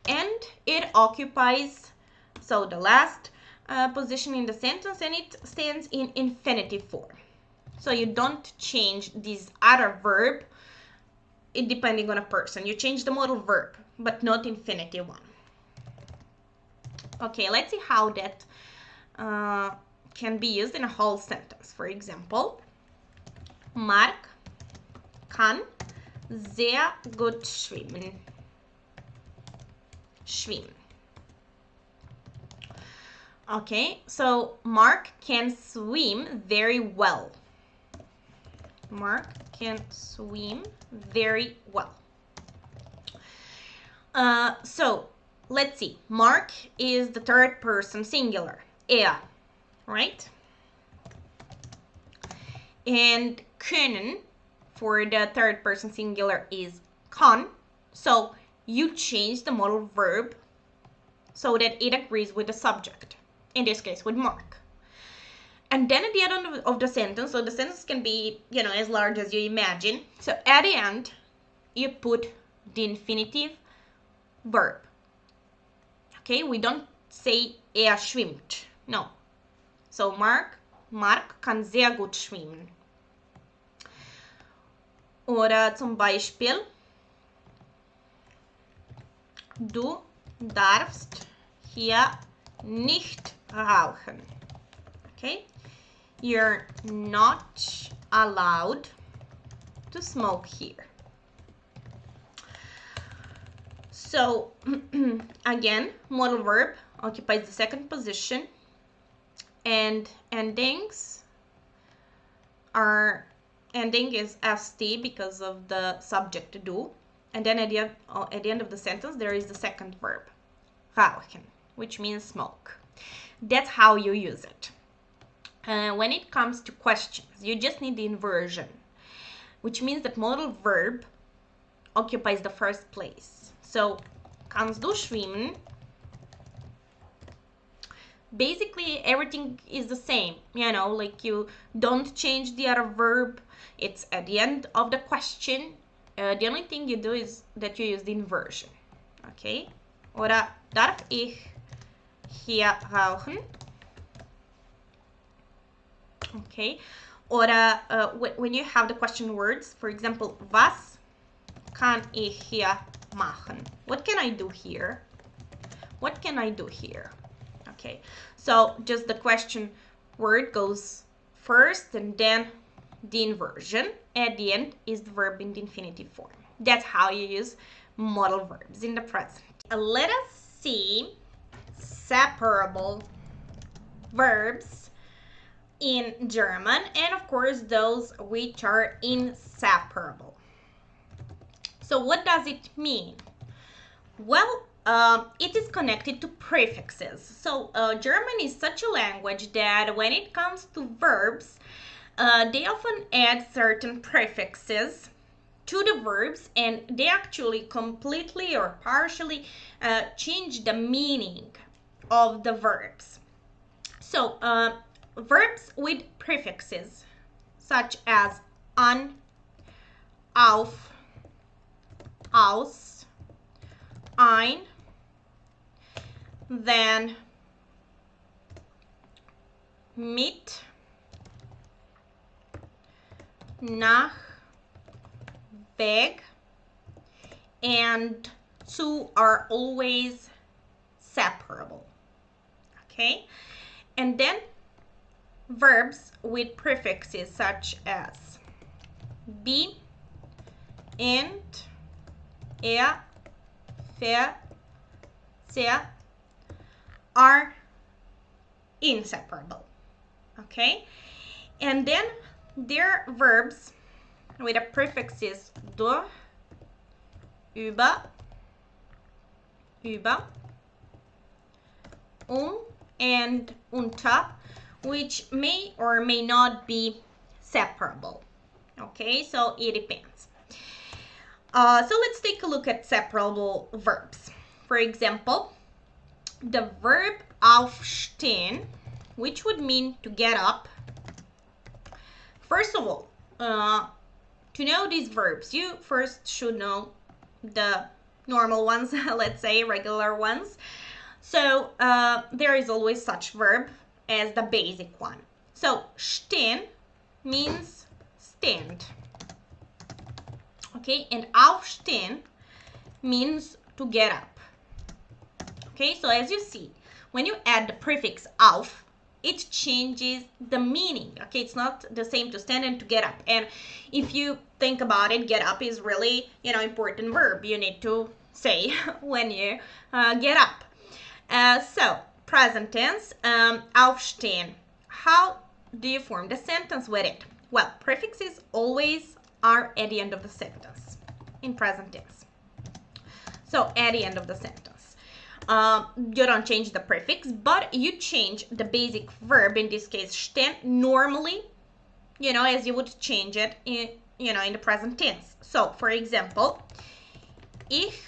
And it occupies, so the last position in the sentence, and it stands in infinitive form. So you don't change this other verb depending on a person. You change the modal verb, but not infinitive one. Okay, let's see how that can be used in a whole sentence. For example, Mark kann sehr gut schwimmen. Schwimmen. Okay, so Mark can swim very well. Mark can swim very well. So let's see. Mark is the third person singular. Right? And können for the third person singular is kann. So you change the modal verb so that it agrees with the subject, in this case with Mark. And then at the end of the sentence, so the sentence can be, as large as you imagine. So at the end, you put the infinitive verb. Okay, we don't say schwimmt. No. So Mark kann sehr gut schwimmen. Oder zum Beispiel, du darfst hier nicht rauchen. Okay? You're not allowed to smoke here. So, again, modal verb occupies the second position, and ending is st because of the subject do. And then at the end of the sentence, there is the second verb, rauchen, which means smoke. That's how you use it. When it comes to questions, you just need the inversion, which means that modal verb occupies the first place. So, kannst du schwimmen? Basically, everything is the same. Like you don't change the other verb. It's at the end of the question. The only thing you do is that you use the inversion. Okay? Oder darf ich hier rauchen? Okay? Oder when you have the question words, for example, was kann ich hier machen? What can I do here? What can I do here? Okay, so just the question word goes first and then the inversion. At the end is the verb in the infinitive form. That's how you use modal verbs in the present. Let us see separable verbs in German, and of course those which are inseparable. So what does it mean? Well, it is connected to prefixes. So German is such a language that when it comes to verbs, they often add certain prefixes to the verbs, and they actually completely or partially change the meaning of the verbs. So verbs with prefixes such as an, auf, aus, ein, then mit, nach, weg, and zu are always separable. Okay, and then verbs with prefixes such as be, int, er, ver, sehr are inseparable. Okay, and then there are verbs with the prefixes durch, über, and unter, which may or may not be separable. Okay, so it depends. So let's take a look at separable verbs. For example, the verb aufstehen, which would mean to get up. First of all, to know these verbs, you first should know the normal ones, let's say regular ones. So there is always such verb as the basic one. So stehen means stand. Okay, and aufstehen means to get up. Okay, so as you see, when you add the prefix auf, it changes the meaning. Okay, it's not the same to stand and to get up. And if you think about it, get up is really, important verb you need to say when you get up. So present tense, aufstehen. How do you form the sentence with it? Well, prefixes always are at the end of the sentence in present tense. So at the end of the sentence, you don't change the prefix, but you change the basic verb, in this case stehen, normally, as you would change it in, in the present tense. So for example, ich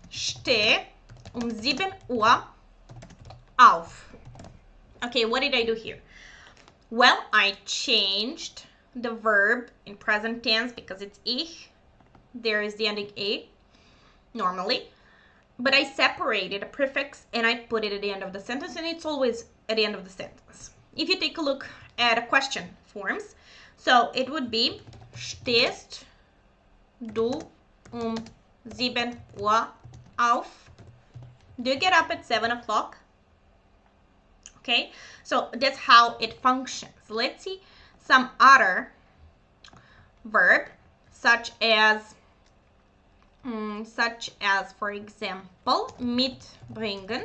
stehe 7 Uhr auf. Okay, what did I do here? Well, I changed the verb in present tense because it's ich. There is the ending a normally. But I separated a prefix and I put it at the end of the sentence, and it's always at the end of the sentence. If you take a look at a question forms, so it would be stehst du 7 Uhr auf? Do you get up at 7 o'clock? Okay, so that's how it functions. Let's see some other verb, such as for example, mitbringen,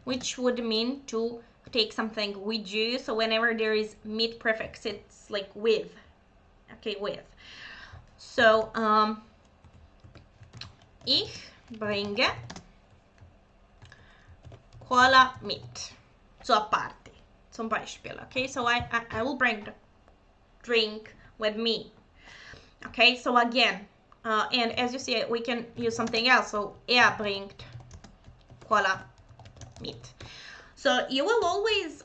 which would mean to take something with you. So whenever there is mit prefix, it's like with. Okay, with. So ich bringe Cola mit zur Party, zum Beispiel. Okay, so I will bring the drink with me. Okay, so again, and as you see, we can use something else. So bringt Cola mit. So you will always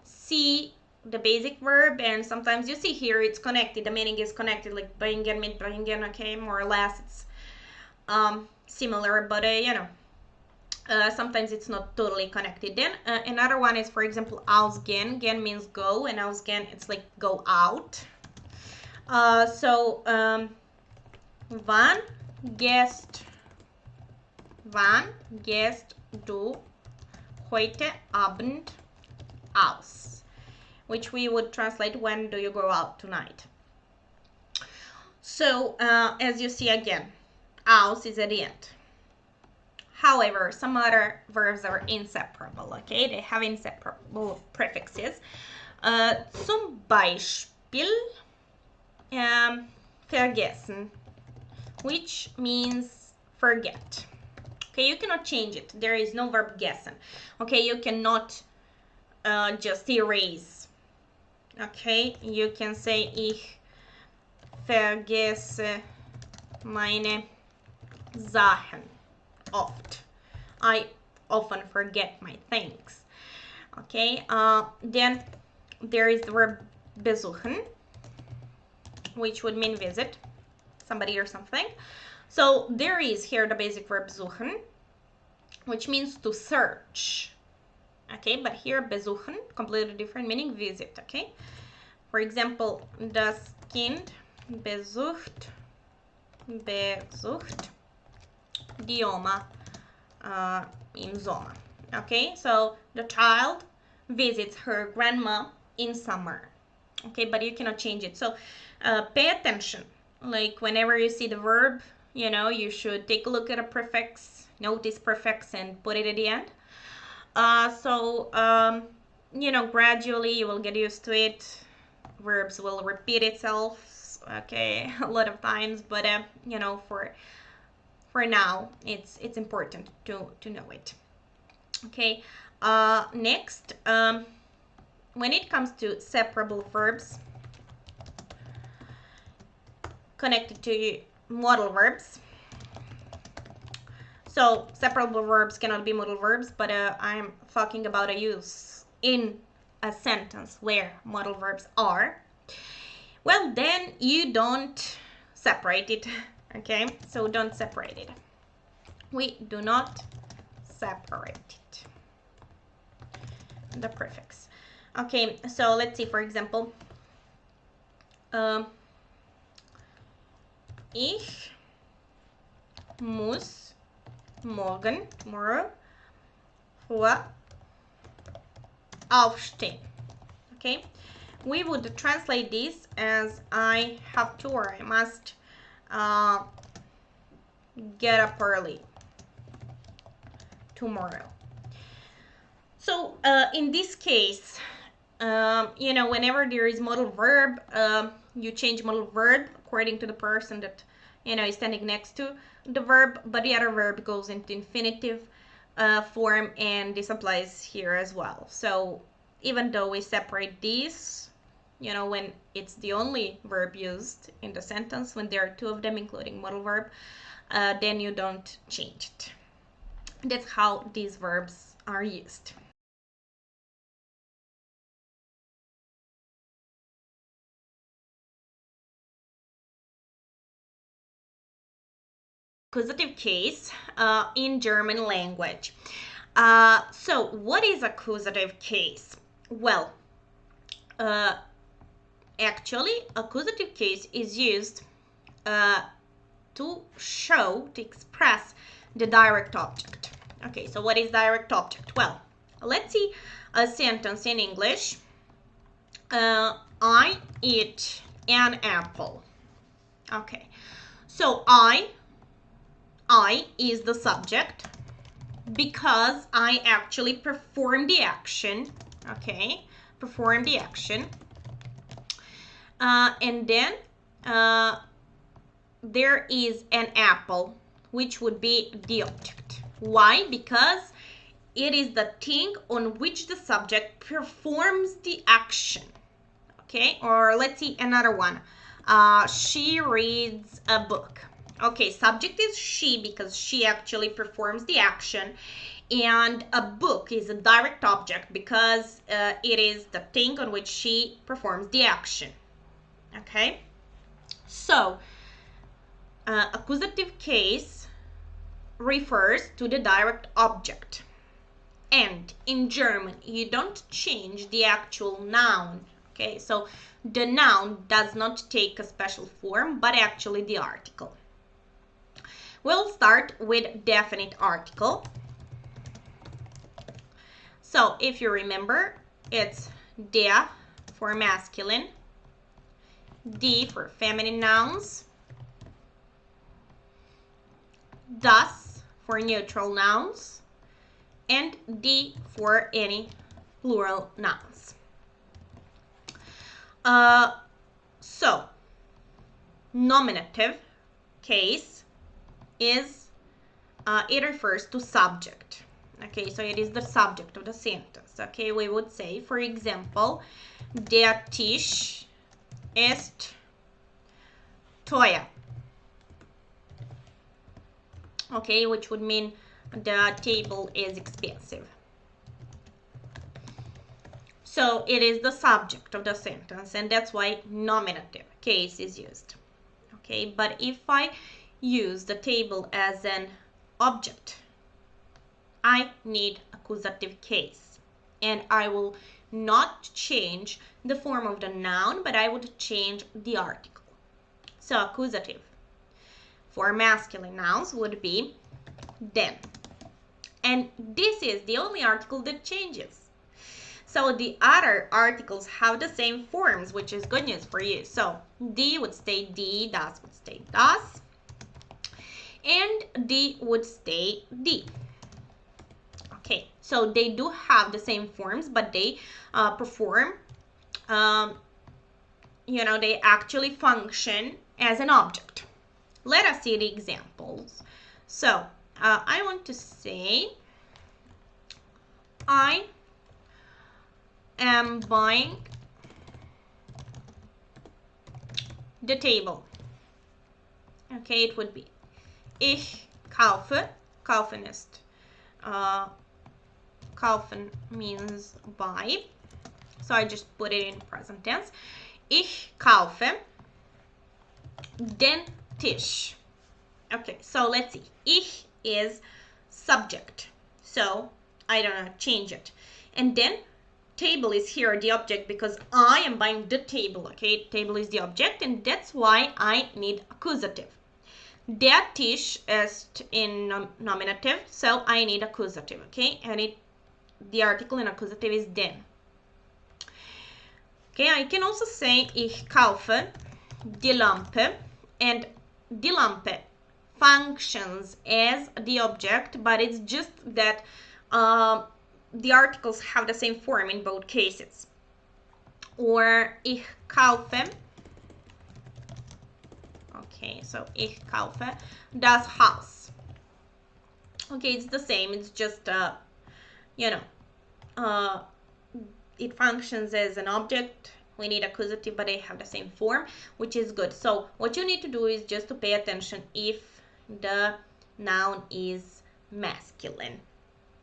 see the basic verb, and sometimes you see here it's connected. The meaning is connected, like bringen, mitbringen. Okay, more or less it's similar, but sometimes it's not totally connected. Then another one is, for example, ausgehen. Gehen means go, and ausgehen it's like go out. So wann gehst du heute Abend aus? Which we would translate, when do you go out tonight? So as you see again, aus is at the end. However, some other verbs are inseparable, okay? They have inseparable prefixes. Zum Beispiel vergessen, which means forget. Okay, you cannot change it. There is no verb gessen. Okay, you cannot just erase. Okay, you can say ich vergesse meine Sachen. Oft. I often forget my things. Okay, then there is the verb besuchen, which would mean visit somebody or something. So there is here the basic verb suchen, which means to search. Okay, but here besuchen, completely different meaning, visit. Okay, for example, das Kind besucht die Oma im Sommer. Okay, so the child visits her grandma in summer. Okay, but you cannot change it. So pay attention. Like whenever you see the verb, you know, you should take a look at a prefix, notice prefix, and put it at the end. You know, gradually you will get used to it. Verbs will repeat itself, okay, a lot of times, but you know, for now, it's important to know it. Okay, next, when it comes to separable verbs connected to modal verbs, so separable verbs cannot be modal verbs, but I'm talking about a use in a sentence where modal verbs are. Well, then you don't separate it. Okay, so don't separate it. We do not separate it. The prefix. Okay, so let's see, for example, ich muss morgen, tomorrow, früh aufstehen. Okay, we would translate this as I have to, or I must get up early tomorrow. So in this case, you know, whenever there is modal verb, you change modal verb according to the person that, you know, is standing next to the verb, but the other verb goes into infinitive form, and this applies here as well. So even though we separate these, you know, when it's the only verb used in the sentence, when there are two of them including modal verb, then you don't change it. That's how these verbs are used. Accusative case in German language. So what is accusative case? Well, actually, accusative case is used to express the direct object. Okay, so what is direct object? Well, let's see a sentence in English. I eat an apple. Okay, so I is the subject because I actually perform the action. Okay, perform the action. And then there is an apple, which would be the object. Why? Because it is the thing on which the subject performs the action. Okay, or let's see another one. She reads a book. Okay, subject is she because she actually performs the action, and a book is a direct object because it is the thing on which she performs the action. Okay, so accusative case refers to the direct object, and in German you don't change the actual noun. Okay, so the noun does not take a special form, but actually the article. We'll start with definite article. So if you remember, it's der for masculine, die for feminine nouns, das for neutral nouns, and die for any plural nouns. So nominative case is it refers to subject. Okay, so it is the subject of the sentence. Okay, we would say, for example, der Tisch ist teuer. okay, which would mean the table is expensive. So it is the subject of the sentence, and that's why nominative case is used. Okay, but if I use the table as an object, I need accusative case, and I will not change the form of the noun, but I would change the article. So accusative for masculine nouns would be then, and this is the only article that changes. So the other articles have the same forms, which is good news for you. So D would stay D, das would stay das, and D would stay D. Okay, so they do have the same forms, but they perform, they actually function as an object. Let us see the examples. So I want to say, I am buying the table. Okay, it would be ich kaufe. Kaufen ist kaufen means buy, so I just put it in present tense. Ich kaufe den Tisch. Okay, so let's see. Ich is subject, so I don't change it. And then table is here the object because I am buying the table. Okay, table is the object, and that's why I need accusative. Der Tisch ist in nominative, so I need accusative. Okay, and the article in accusative is den. Okay, I can also say ich kaufe die Lampe, and die Lampe functions as the object, but it's just that the articles have the same form in both cases. Or ich kaufe, okay, so ich kaufe das Haus. Okay, it's the same, it's just it functions as an object. We need accusative, but they have the same form, which is good. So what you need to do is just to pay attention if the noun is masculine.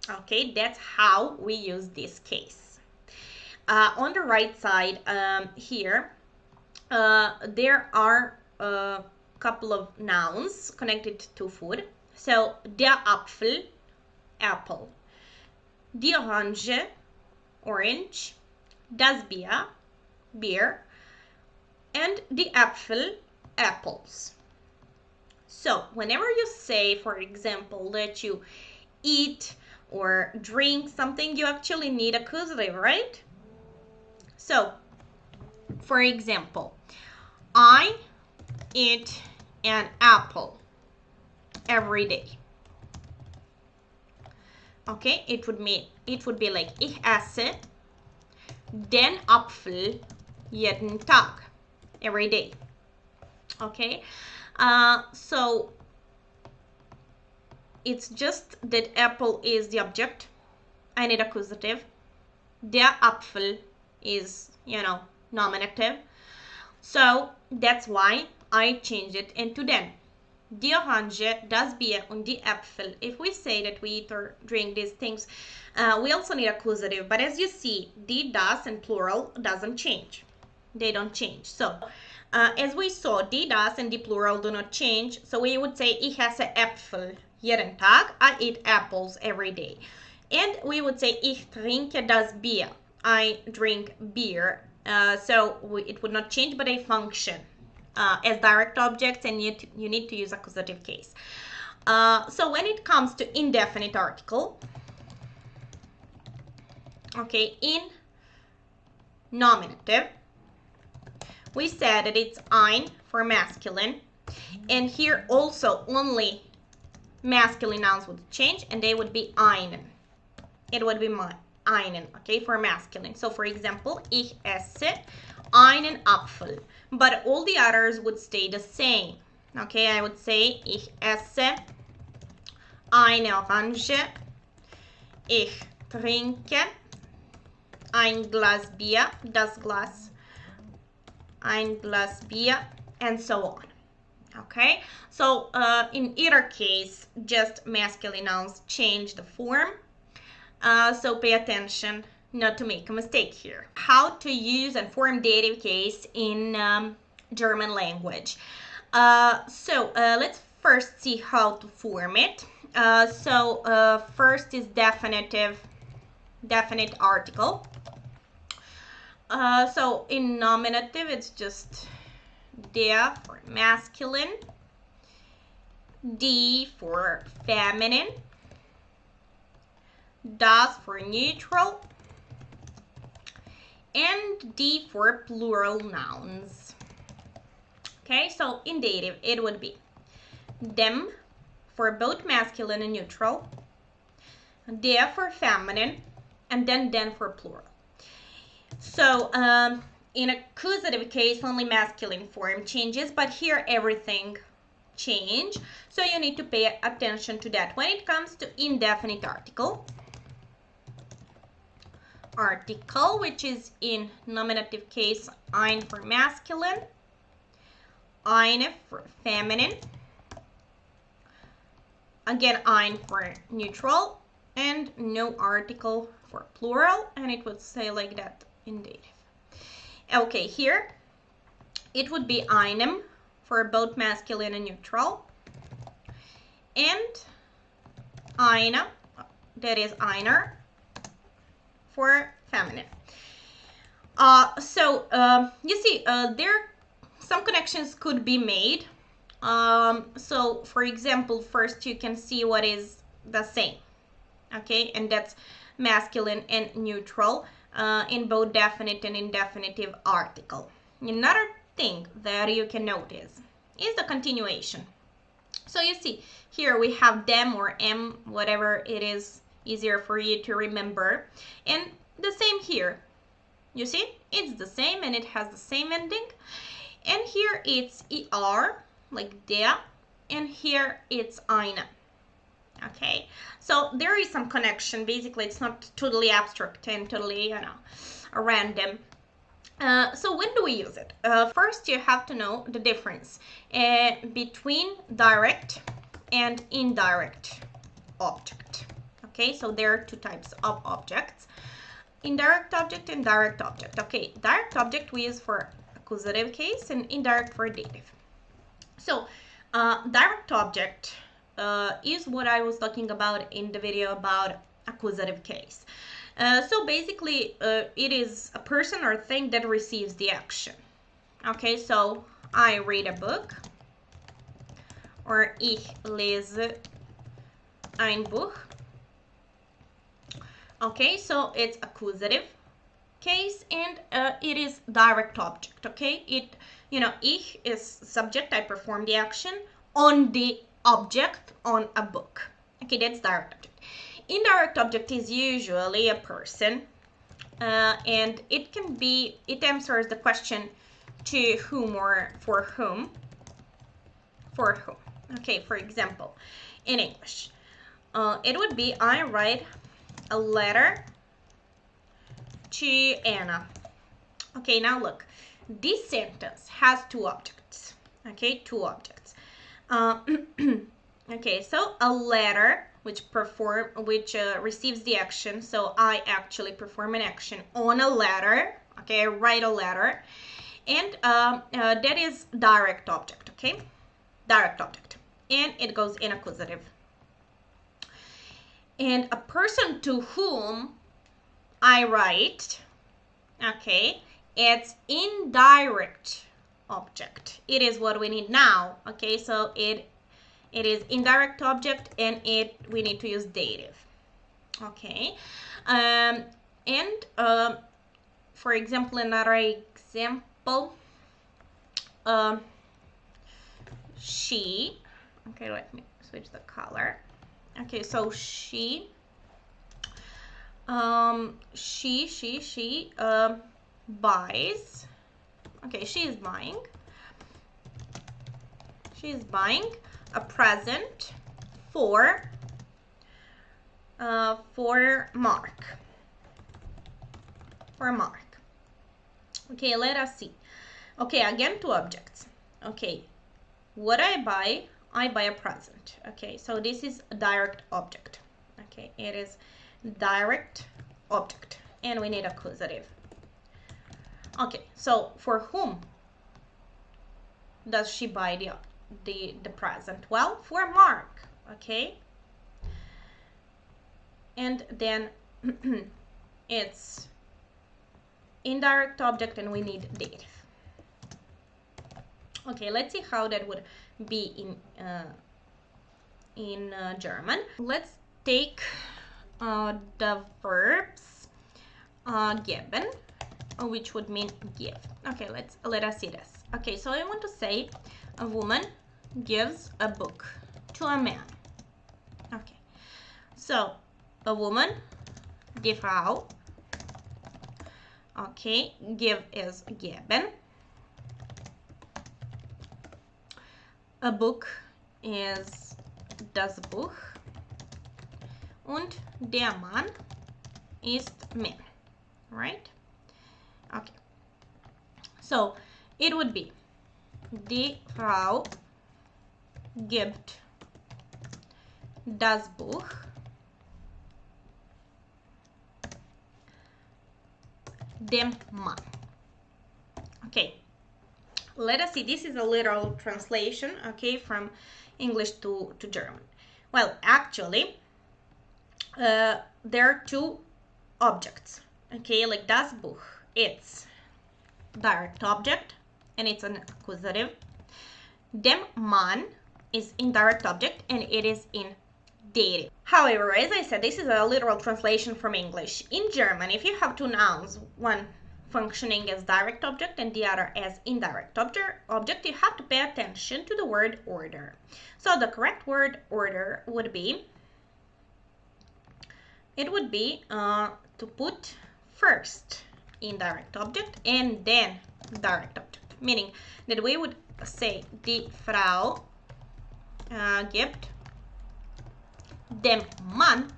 Okay, that's how we use this case. On the right side here, there are a couple of nouns connected to food. So der Apfel, apple, die Orange, orange, das Bier, beer, and the Apfel, apples. So whenever you say, for example, that you eat or drink something, you actually need accusative, right? So, for example, I eat an apple every day. Okay, it would be like ich esse den Apfel jeden Tag, every day. Okay, so it's just that apple is the object. I need accusative. Der Apfel is, nominative. So that's why I change it into den. Die Orange, das Bier, und die Äpfel. If we say that we eat or drink these things, we also need accusative. But as you see, die, das, and plural doesn't change. They don't change. So as we saw, die, das, and the plural do not change. So we would say ich esse Äpfel jeden Tag. I eat apples every day. And we would say ich trinke das Bier. I drink beer. So it would not change, but they function as direct objects, and you need to use accusative case. So when it comes to indefinite article, okay, in nominative, we said that it's ein for masculine, and here also only masculine nouns would change, and they would be einen. It would be einen, okay, for masculine. So for example, ich esse einen Apfel, but all the others would stay the same. Okay, I would say ich esse eine Orange, ich trinke ein Glas Bier, das Glas, ein Glas Bier, and so on. Okay, so in either case, just masculine nouns change the form. So pay attention not to make a mistake here. How to use and form dative case in German language. Let's first see how to form it. First is definite article. So in nominative, it's just der for masculine, die for feminine, das for neutral, and die for plural nouns. Okay, so in dative, it would be dem for both masculine and neutral, der for feminine, and then den for plural. So in accusative case, only masculine form changes, but here everything change. So you need to pay attention to that. When it comes to indefinite article, which is in nominative case, ein for masculine, eine for feminine, again ein for neutral, and no article for plural, and it would say like that in dative. Okay, here it would be einem for both masculine and neutral, and eine, that is einer, for feminine. You see, there some connections could be made. So for example, first you can see what is the same, okay, and that's masculine and neutral in both definite and indefinitive article. Another thing that you can notice is the continuation. So you see here we have them or m, whatever it is easier for you to remember, and the same here. You see, it's the same and it has the same ending, and here it's er, like der, and here it's eine. Okay, so there is some connection. Basically, it's not totally abstract and totally, you know, random. So when do we use it? First, you have to know the difference between direct and indirect object. Okay, so there are two types of objects: indirect object and direct object. Okay, direct object we use for accusative case and indirect for dative. So direct object is what I was talking about in the video about accusative case. So basically, it is a person or thing that receives the action. Okay, so I read a book, or ich lese ein Buch. Okay, so it's accusative case, and it is direct object. Okay, it, you know, ich is subject, I perform the action on the object on a book. Okay, that's direct object. Indirect object is usually a person, and it answers the question to whom or for whom. For whom. Okay, for example, in English, it would be I write a letter to Anna. Okay, now look, this sentence has two objects. Okay, two objects. Okay, so a letter which receives the action. So I actually perform an action on a letter. Okay, I write a letter, and that is direct object. Okay, direct object, and it goes in accusative. And a person to whom I write, okay, it's indirect object. It is what we need now. Okay, so it is indirect object, and we need to use dative. Okay, for example, another example, she. Okay, let me switch the color. Okay, so she buys. Okay, she is buying a present for Mark. Okay, let us see. Okay, again, two objects. Okay, what I buy a present. Okay, so this is a direct object. Okay, it is direct object, and we need accusative. Okay, so for whom does she buy the present? Well, for Mark. Okay, and then it's indirect object, and we need dative. Okay, let's see how that would be in German. Let's take the verbs geben, which would mean give. Okay, let us see this. Okay, so I want to say a woman gives a book to a man. Okay, so a woman, die Frau. Okay, give is geben. A book is das Buch. Und der Mann ist man. Right? Okay. So it would be die Frau gibt das Buch dem Mann. Okay, let us see. This is a literal translation, okay, from English to German. Well, actually, there are two objects, okay, like das Buch, it's direct object and it's an accusative. Dem Mann is indirect object and it is in dative. However, as I said, this is a literal translation from English. In German, if you have two nouns, one functioning as direct object and the other as indirect object, you have to pay attention to the word order. So the correct word order would be, to put first indirect object and then direct object, meaning that we would say die Frau gibt dem Mann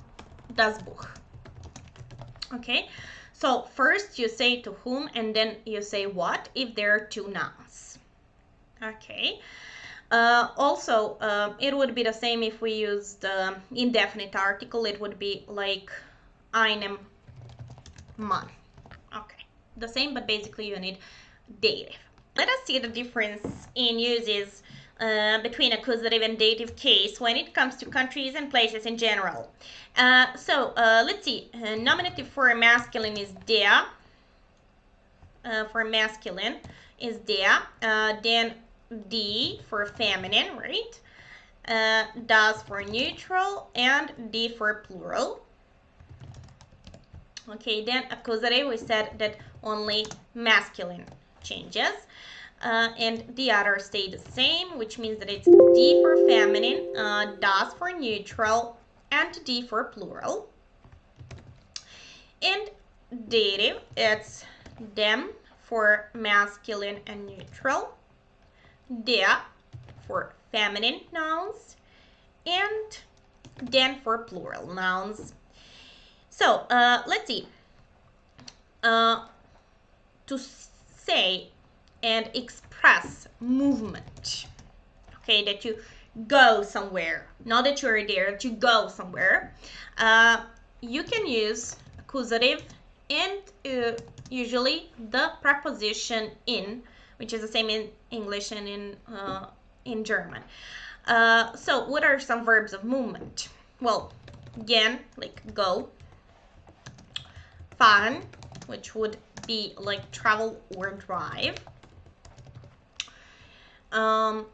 das Buch. Okay, so first you say to whom and then you say what if there are two nouns. Okay, also it would be the same if we used the indefinite article. It would be like einem Mann. Okay, the same, but basically you need dative. Let us see the difference in uses between accusative and dative case when it comes to countries and places in general. So let's see. Nominative for masculine is der. For masculine is der. Then die for feminine, right? Das for neutral and die for plural. Okay, then accusative, we said that only masculine changes. And the other stay the same, which means that it's die for feminine, das for neutral, and die for plural. And dative, it's dem for masculine and neutral, der for feminine nouns, and den for plural nouns. So let's see. To say and express movement, okay, that you go somewhere, not that you're there, that you go somewhere, you can use accusative and usually the preposition in, which is the same in English and in German. So what are some verbs of movement? Well, gehen, like go, fahren, which would be like travel or drive. And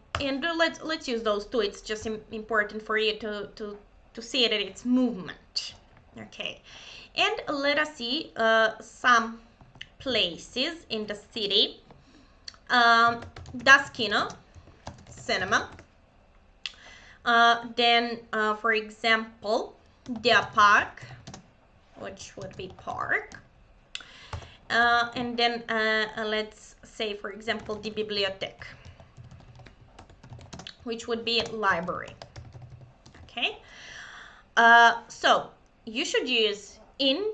let's use those two. It's just important for you to see that it's movement. Okay, and let us see some places in the city. Das Kino, cinema. Then, for example, der Park, which would be park. And then let's say, for example, die Bibliothek, which would be library. Okay, so you should use in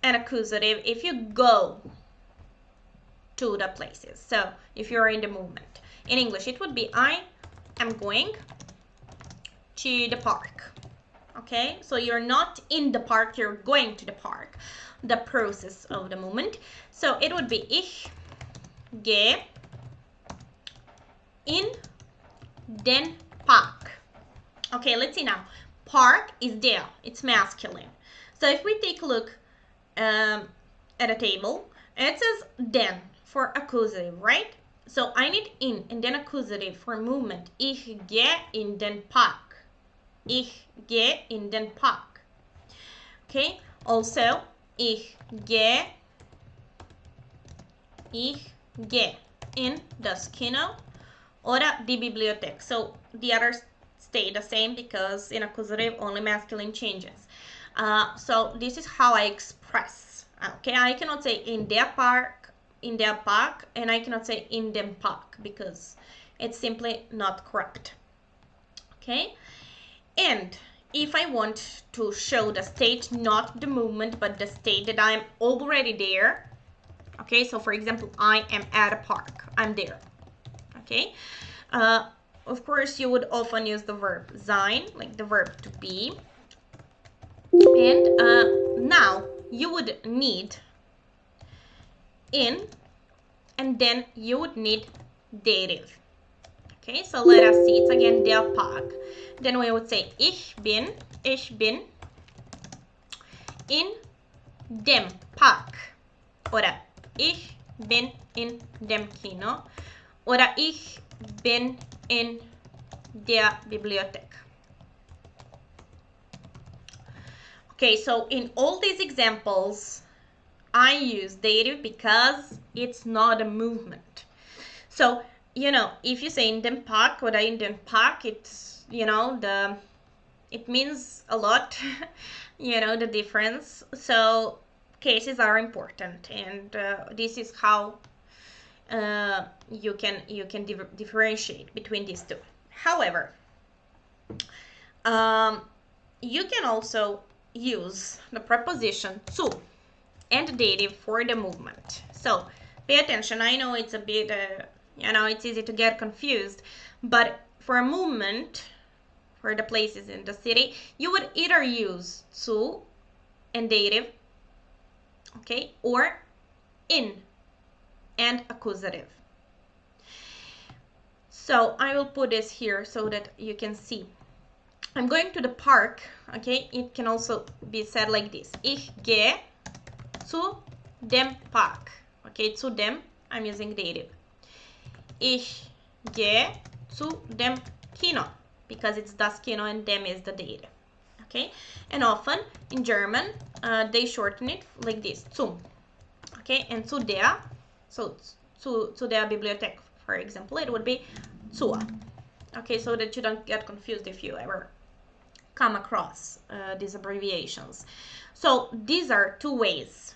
an accusative if you go to the places. So if you're in the movement. In English, it would be I I'm going to the park. Okay, so you're not in the park, you're going to the park. The process of the movement. So it would be ich gehe in den Park. Okay, let's see now. Park is there, it's masculine. So if we take a look at a table, it says den for accusative, right? So I need in and then accusative for movement. Ich gehe in den Park. Ich gehe in den Park. Okay, also ich gehe in das Kino oder die Bibliothek. So the others stay the same because in accusative only masculine changes. So this is how I express. Okay, I cannot say in their park, and I cannot say in dem Park because it's simply not correct. Okay, and if I want to show the state, not the movement, but the state that I'm already there. Okay, so for example, I am at a park. I'm there. Okay, of course, you would often use the verb sein, like the verb to be. And now you would need in, and then you would need dative. Okay, so let us see. It's again der Park. Then we would say ich bin in dem Park. Oder ich bin in dem Kino. Oder ich bin in der Bibliothek. Okay, so in all these examples, I use dative because it's not a movement. So, you know, if you say in dem Park or in dem Park, it's, you know, it means a lot, you know, the difference. So cases are important, and this is how you can differentiate between these two. However, you can also use the preposition zu and dative for the movement. So pay attention. I know it's a bit, you know, it's easy to get confused, but for a movement, for the places in the city, you would either use zu and dative, okay, or in and accusative. So I will put this here so that you can see. I'm going to the park, okay? It can also be said like this. Ich gehe zu dem Park. Okay, zu dem, I'm using dative. Ich gehe zu dem Kino, because it's das Kino and dem is the dative. Okay, and often in German, they shorten it like this, zum. Okay, and zu der, so zu der Bibliothek, for example, it would be zur. Okay, so that you don't get confused if you ever come across these abbreviations. So these are two ways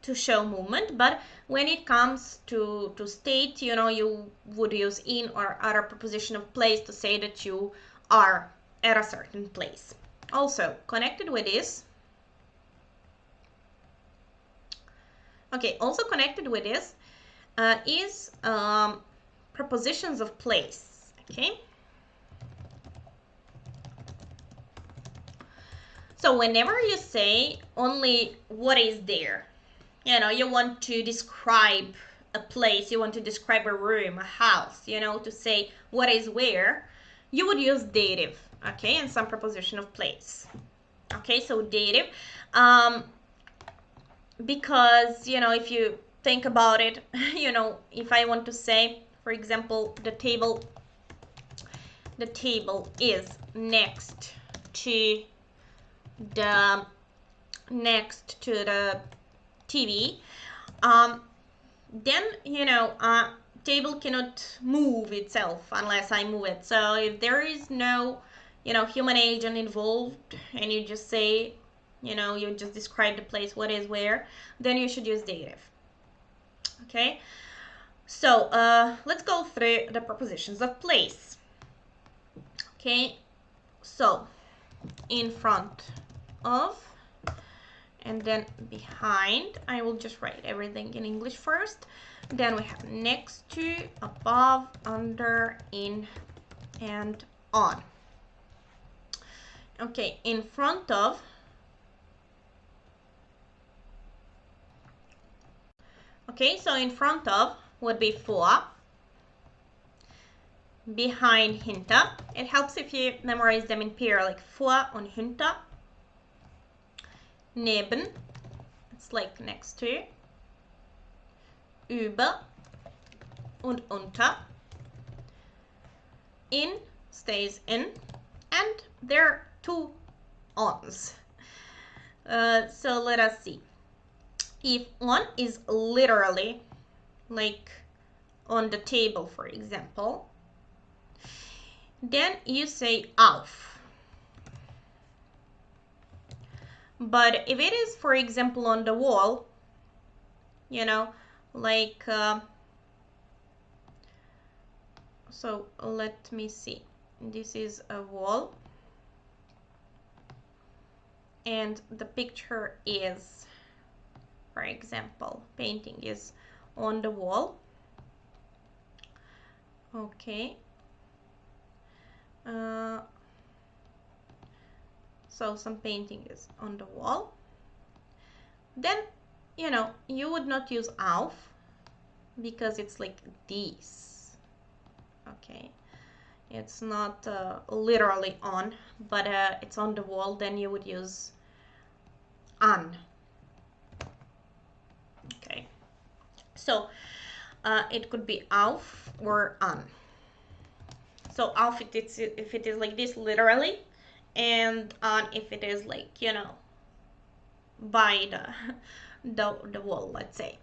to show movement, but when it comes to state, you know, you would use in or other preposition of place to say that you are at a certain place. Also connected with this, is prepositions of place. Okay, so whenever you say only what is there, you know, you want to describe a place, you want to describe a room, a house, you know, to say what is where, you would use dative, okay, and some preposition of place. Okay, so dative, because, you know, if you think about it, you know, if I want to say, for example, the table is next to the TV, then, you know, table cannot move itself unless I move it. So if there is no, you know, human agent involved, and you just say, you know, you just describe the place, what is where, then you should use dative. Okay, so let's go through the prepositions of place. Okay, so in front of, and then behind. I will just write everything in English first. Then we have next to, above, under, in, and on. Okay, in front of. Okay, so in front of would be vor. Behind, hinter. It helps if you memorize them in pair, like vor und hinter. Neben, it's like next to. Über und unter. In stays in, and there are two ons. So let us see. If on is literally like on the table, for example, then you say auf. But if it is, for example, on the wall, you know, like, so let me see. This is a wall. And the picture is, for example, painting is on the wall. Okay. So some painting is on the wall. Then, you know, you would not use auf because it's like this. Okay. It's not literally on, but it's on the wall. Then you would use an. Okay. So it could be auf or an. So auf if it is like this literally, and on if it is like, you know, by the wall, let's say.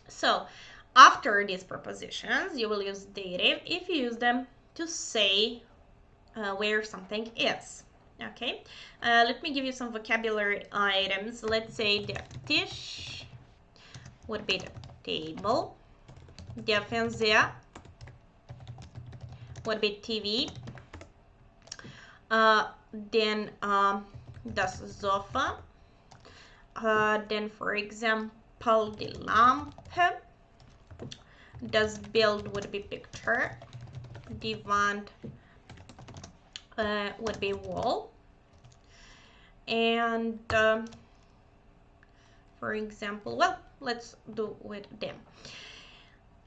So after these prepositions, you will use dative if you use them to say where something is. Okay, let me give you some vocabulary items. Let's say der Tisch would be the table. Der Fernseher would be TV. Then das Sofa. Then, for example, die Lampe. Das Bild would be picture. Die Wand would be wall. And for example, well, let's do with them.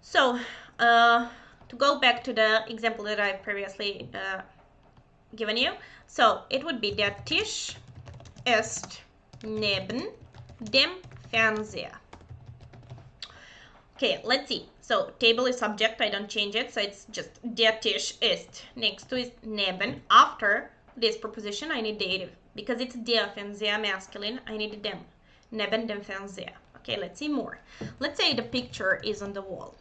So to go back to the example that I previously given you, so it would be der Tisch ist neben dem Fernseher. Okay, let's see. So table is subject, I don't change it, so it's just der Tisch ist. Next to is neben. After this preposition, I need dative because it's der Fernseher masculine. I need dem. Neben dem Fernseher. Okay, let's see more. Let's say the picture is on the wall.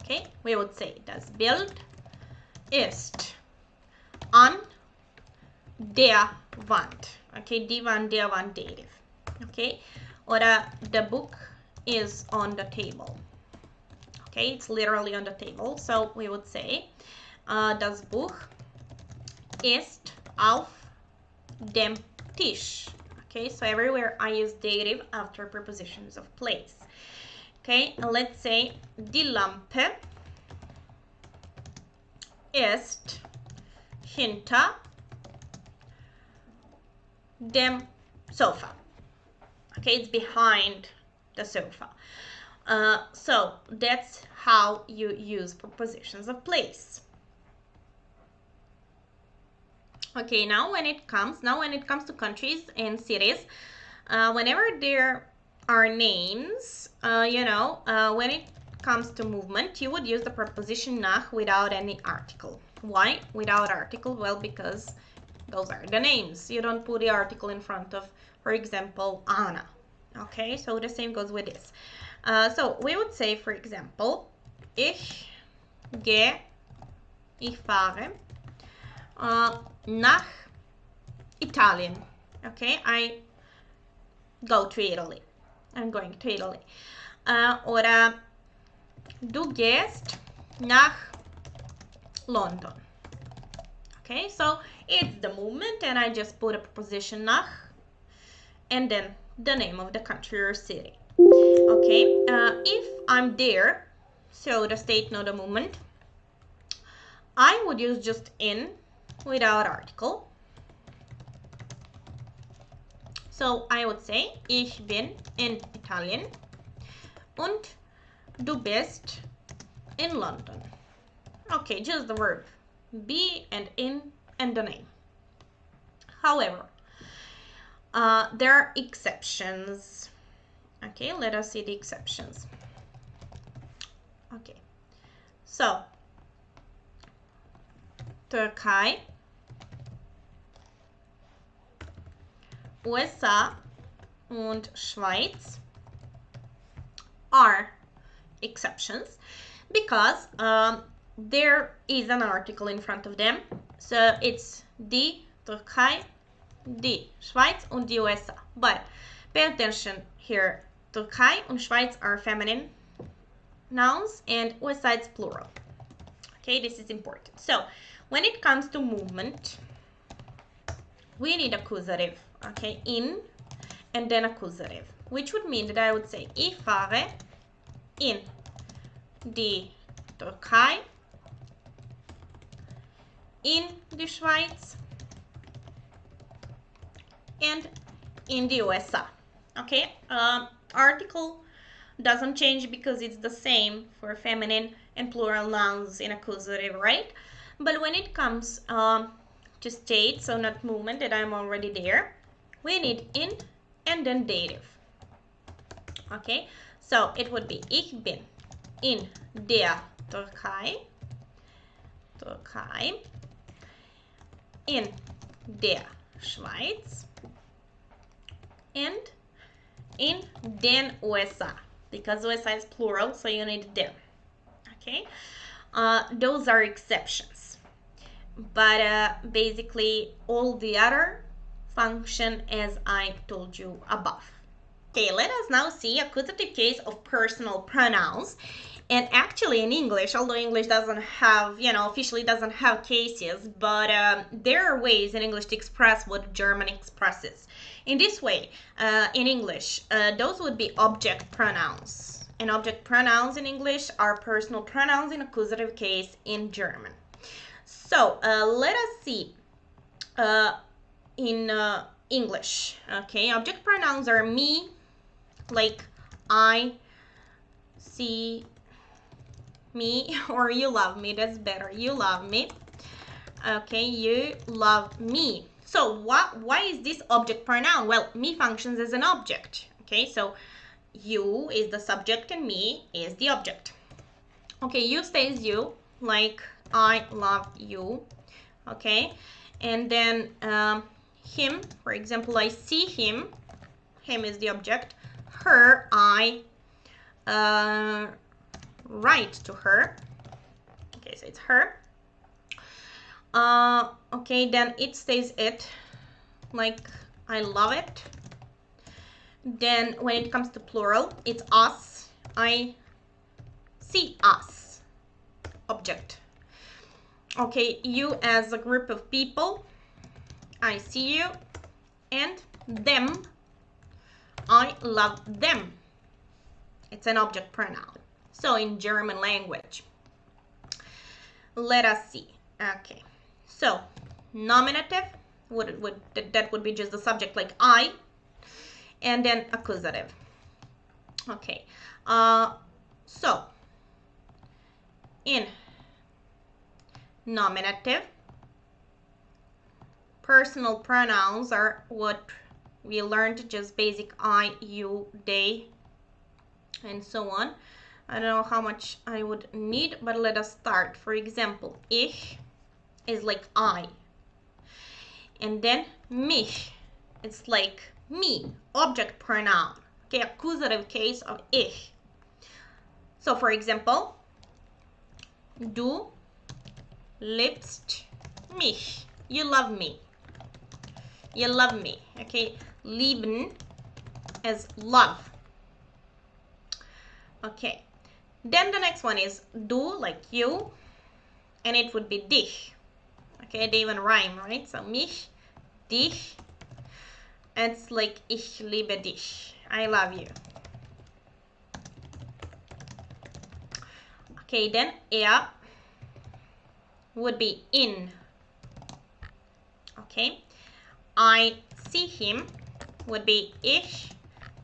Okay, we would say das Bild ist an der Wand. Okay, die Wand, der Wand, dative. Okay, oder the book is on the table. Okay, it's literally on the table. So we would say das Buch ist auf dem Tisch. Okay, so everywhere I use dative after prepositions of place. Okay, let's say die Lampe ist hinter dem Sofa. Okay, it's behind the sofa. So that's how you use prepositions of place. Okay, now when it comes to countries and cities, whenever there are names, you know, when it comes to movement, you would use the preposition nach without any article. Why without article? Well, because those are the names. You don't put the article in front of, for example, Anna. Okay, so the same goes with this. So we would say, for example, ich fahre nach Italien. Okay, I go to Italy. I'm going to Italy. Oder du gehst nach London. Okay, so it's the movement and I just put a preposition nach and then the name of the country or city. Okay, if I'm there, so the state, not the movement, I would use just in without article. So I would say, ich bin in Italien und du bist in London. Okay, just the verb be and in and the name. However, there are exceptions. Okay, let us see the exceptions. Okay, so Türkei, USA und Schweiz are exceptions because there is an article in front of them. So it's die Türkei, die Schweiz und die USA. But pay attention here. Türkei und Schweiz are feminine nouns and USA is plural. Okay, this is important. So when it comes to movement, we need accusative. Okay, in and then accusative, which would mean that I would say, ich fahre in die Türkei, in die Schweiz, and in the USA. Okay, article doesn't change because it's the same for feminine and plural nouns in accusative, right? But when it comes to state, so not movement, that I'm already there, we need in and then dative. Okay, so it would be, ich bin in der Türkei, in der Schweiz, and in den USA, because USA is plural, so you need den. Okay, those are exceptions, but basically all the other function as I told you above. Okay, let us now see accusative case of personal pronouns. And actually in English, although English doesn't have, officially doesn't have cases, but there are ways in English to express what German expresses. In this way, in English, those would be object pronouns. And object pronouns in English are personal pronouns in accusative case in German. So let us see in English. Okay, object pronouns are me, like I, see, me, or you love me. That's better. You love me. Okay, you love me. So why is this object pronoun? Well, me functions as an object. Okay, so you is the subject and me is the object. Okay, you stays you, like I love you. Okay, and then him, for example, I see him. Him is the object. Her, I write to her. Okay, so it's her. Okay, then it stays it, like I love it. Then when it comes to plural, it's us. I see us, object. Okay, you as a group of people. I see you. And them, I love them. It's an object pronoun. So in German language, let us see. Okay, so nominative that would be just the subject, like I, and then accusative. Okay, so in nominative, personal pronouns are what we learned, just basic I, you, they, and so on. I don't know how much I would need, but let us start. For example, ich is like I. And then mich, it's like me, object pronoun. Okay, accusative case of ich. So for example, du liebst mich. You love me. You love me. Okay, lieben as love. Okay. Then the next one is du, like you, and it would be dich. Okay, they even rhyme, right? So mich, dich, it's like ich liebe dich. I love you. Okay, then er would be in. Okay. I see him would be ich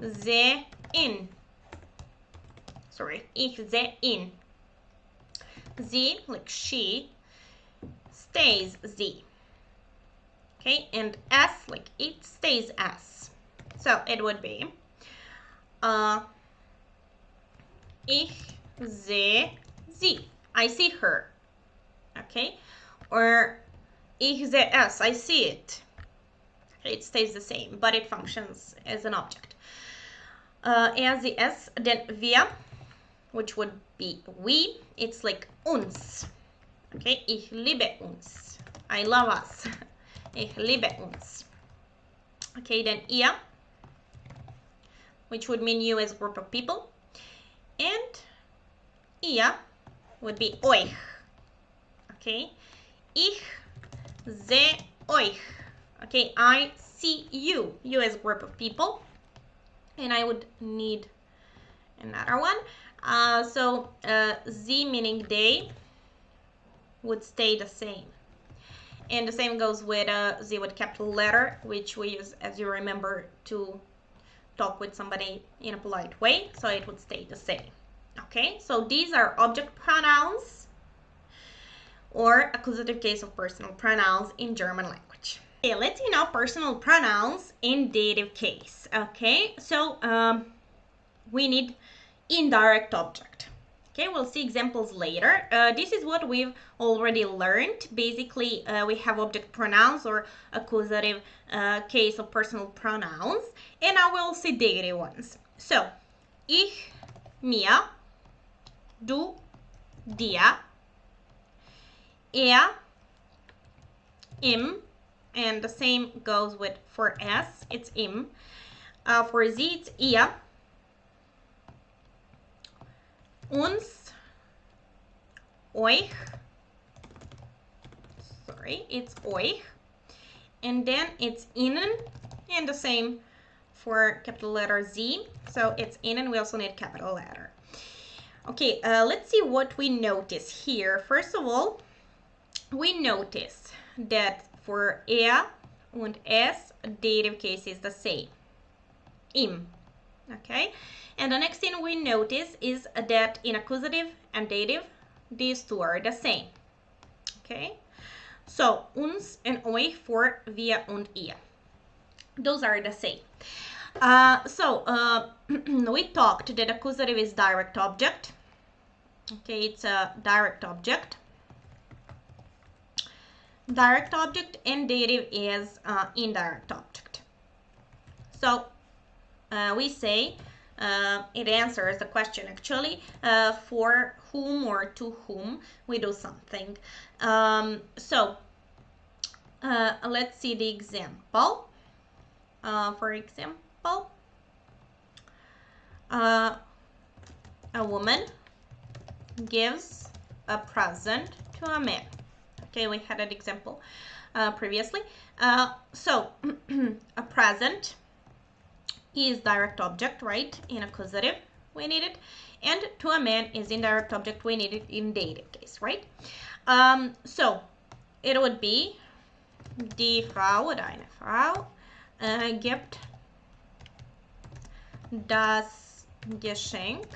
sehe ihn. Sorry, ich sehe ihn. Sie, like she, stays sie. Okay, and s, like it stays s. So it would be ich sehe sie. I see her. Okay, or ich sehe es. I see it. It stays the same, but it functions as an object. Er, sie, es, then wir, which would be we. It's like uns. Okay, ich liebe uns. I love us. Ich liebe uns. Okay, then ihr, which would mean you as a group of people. And ihr would be euch. Okay, ich sehe euch. Okay, I see you. You as a group of people. And I would need another one. So sie meaning they would stay the same. And the same goes with sie with capital letter, which we use, as you remember, to talk with somebody in a polite way. So it would stay the same. Okay, so these are object pronouns or accusative case of personal pronouns in German language. Okay, let's see now personal pronouns in dative case. Okay, so we need indirect object. Okay, we'll see examples later. This is what we've already learned. Basically, we have object pronouns or accusative case of personal pronouns. And now we'll see dative ones. So, ich, mir, du, dir, er, im, and the same goes with for s, it's im. For sie, it's ihr. Uns, euch, sorry, it's euch, and then it's ihnen, and the same for capital letter Z, so it's ihnen. We also need capital letter. Okay, let's see what we notice here. First of all, we notice that for er and s, dative case is the same, im. Okay, and the next thing we notice is that in accusative and dative, these two are the same. Okay, so uns and euch for wir und ihr. Those are the same. We talked that accusative is direct object. Okay, it's a direct object. Direct object, and dative is indirect object. So we say it answers the question actually for whom or to whom we do something. Let's see the example. For example, a woman gives a present to a man. Okay, we had an example previously. So a present is direct object, right? In accusative, we need it. And to a man is indirect object, we need it in dative case, right? So it would be die Frau oder eine Frau gibt das Geschenk.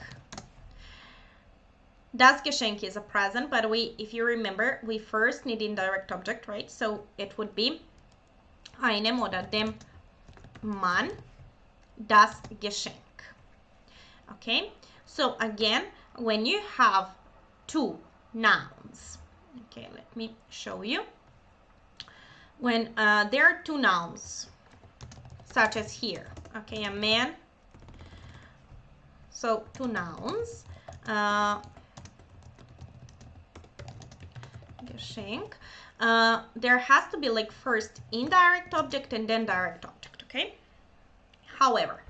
Das Geschenk is a present, but if you remember, we first need indirect object, right? So it would be einem oder dem Mann das Geschenk. Okay, so again, when you have two nouns, okay, let me show you. When there are two nouns, such as here, okay, a man, so two nouns, Geschenk, there has to be like first indirect object and then direct object, okay? However,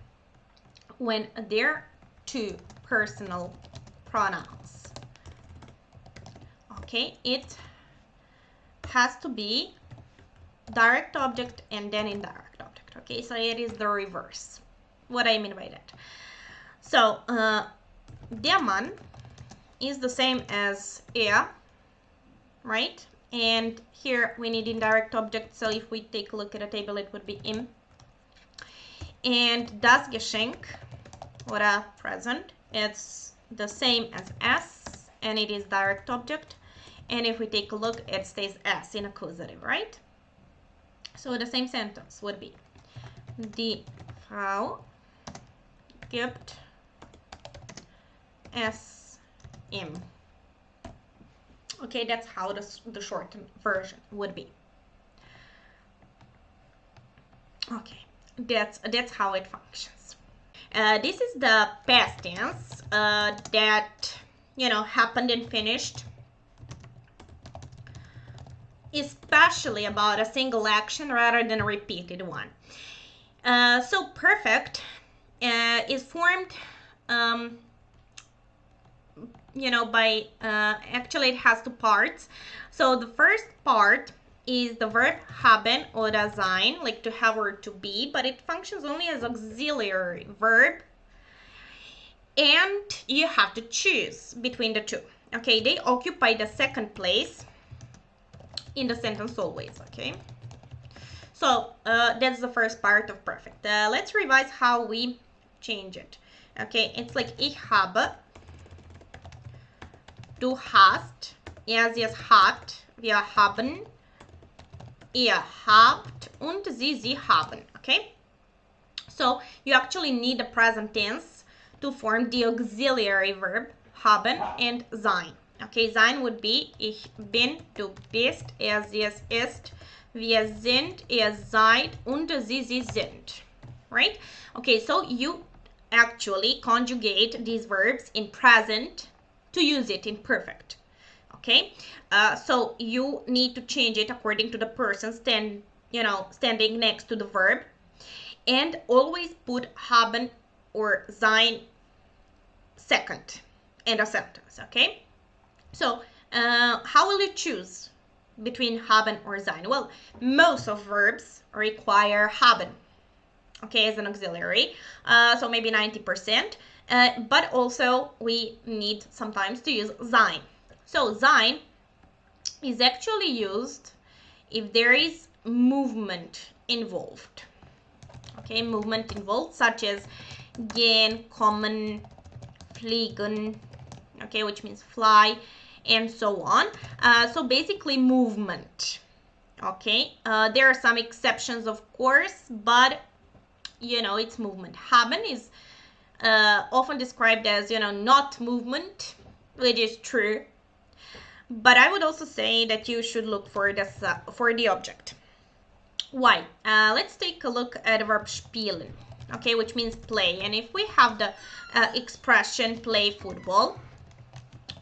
when there are two personal pronouns, okay, it has to be direct object and then indirect object, okay? So it is the reverse. What I mean by that? So, der Mann is the same as er, right? And here we need indirect object, so if we take a look at a table, it would be im. And das Geschenk, or a present, it's the same as s, and it is direct object. And if we take a look, it stays s in accusative, right? So the same sentence would be die Frau gibt es ihm. Okay, that's how the short version would be. Okay, that's how it functions. This is the past tense that, you know, happened and finished, especially about a single action rather than a repeated one. So perfect is formed, you know, by actually it has two parts. So the first part is the verb haben or sein, like to have or to be, but it functions only as auxiliary verb, and you have to choose between the two. Okay, they occupy the second place in the sentence always. Okay, so that's the first part of perfect. Let's revise how we change it. Okay, it's like ich habe, du hast, er, sie, es hat, wir haben, ihr habt, und sie haben. Okay, so you actually need the present tense to form the auxiliary verb haben and sein. Okay, sein would be ich bin, du bist, er, sie, es ist, wir sind, ihr seid, und sie sind. Right? Okay, so you actually conjugate these verbs in present to use it in perfect. Okay, so you need to change it according to the person standing next to the verb, and always put haben or sein second in a sentence. Okay, so how will you choose between haben or sein? Well, most of verbs require haben, okay, as an auxiliary, so maybe 90%, but also we need sometimes to use sein. So sein is actually used if there is movement involved. Okay, movement involved, such as gehen, kommen, fliegen, okay, which means fly, and so on. So basically movement. Okay, there are some exceptions, of course, but you know, it's movement. Haben is often described as, you know, not movement, which is true. But I would also say that you should look for this for the object. Why? Let's take a look at the verb spielen, okay, which means play. And if we have the expression play football,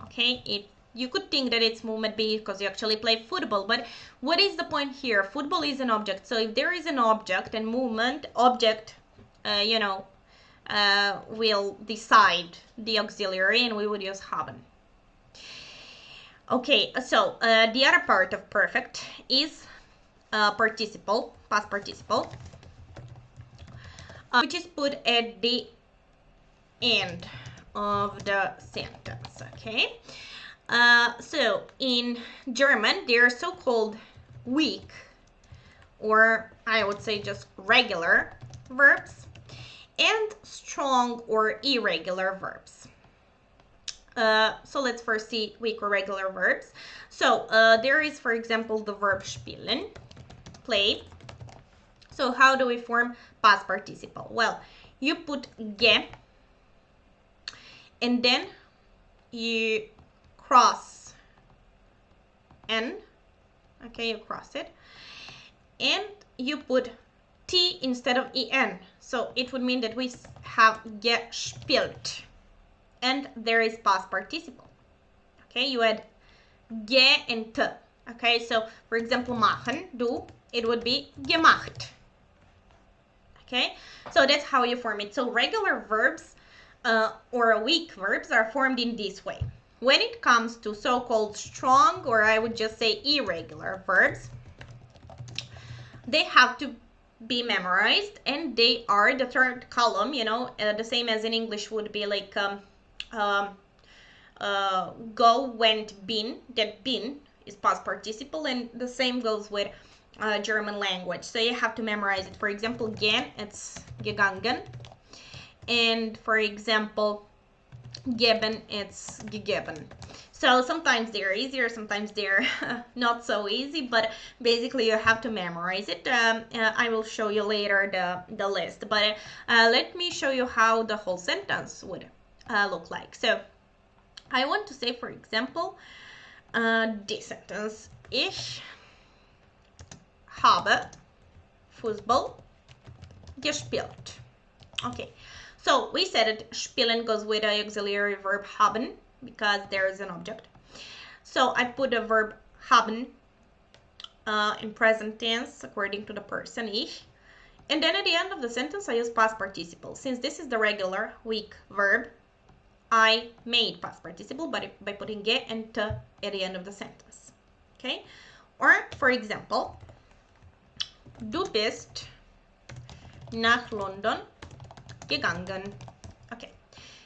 okay, you could think that it's movement because you actually play football, but what is the point here? Football is an object, so if there is an object and movement, object, you know, will decide the auxiliary, and we would use haben. Okay, so the other part of perfect is participle, past participle, which is put at the end of the sentence. Okay, so in German they are so-called weak, or I would say just regular verbs, and strong or irregular verbs. So let's first see weak or regular verbs. So there is, for example, the verb spielen, play. So how do we form past participle? Well, you put ge, and then you cross n, okay, you cross it, and you put t instead of en. So it would mean that we have gespielt, and there is past participle. Okay, you add ge and t. Okay, so for example, machen, do, it would be gemacht. Okay, so that's how you form it. So regular verbs or weak verbs are formed in this way. When it comes to so-called strong, or I would just say irregular verbs, they have to be memorized, and they are the third column, you know, the same as in English would be like go, went, been, that been is past participle, and the same goes with German language. So you have to memorize it. For example, gehen, it's gegangen. And for example, geben, it's gegeben. So sometimes they're easier, sometimes they're not so easy, but basically you have to memorize it. I will show you later the list, but let me show you how the whole sentence would look like. So I want to say, for example, this sentence: Ich habe Fußball gespielt. Okay, so we said it, spielen goes with the auxiliary verb haben because there is an object. So I put the verb haben in present tense according to the person, ich. And then at the end of the sentence, I use past participle. Since this is the regular weak verb, I made past participle by putting ge and te at the end of the sentence. Okay? Or, for example, du bist nach London gegangen. Okay.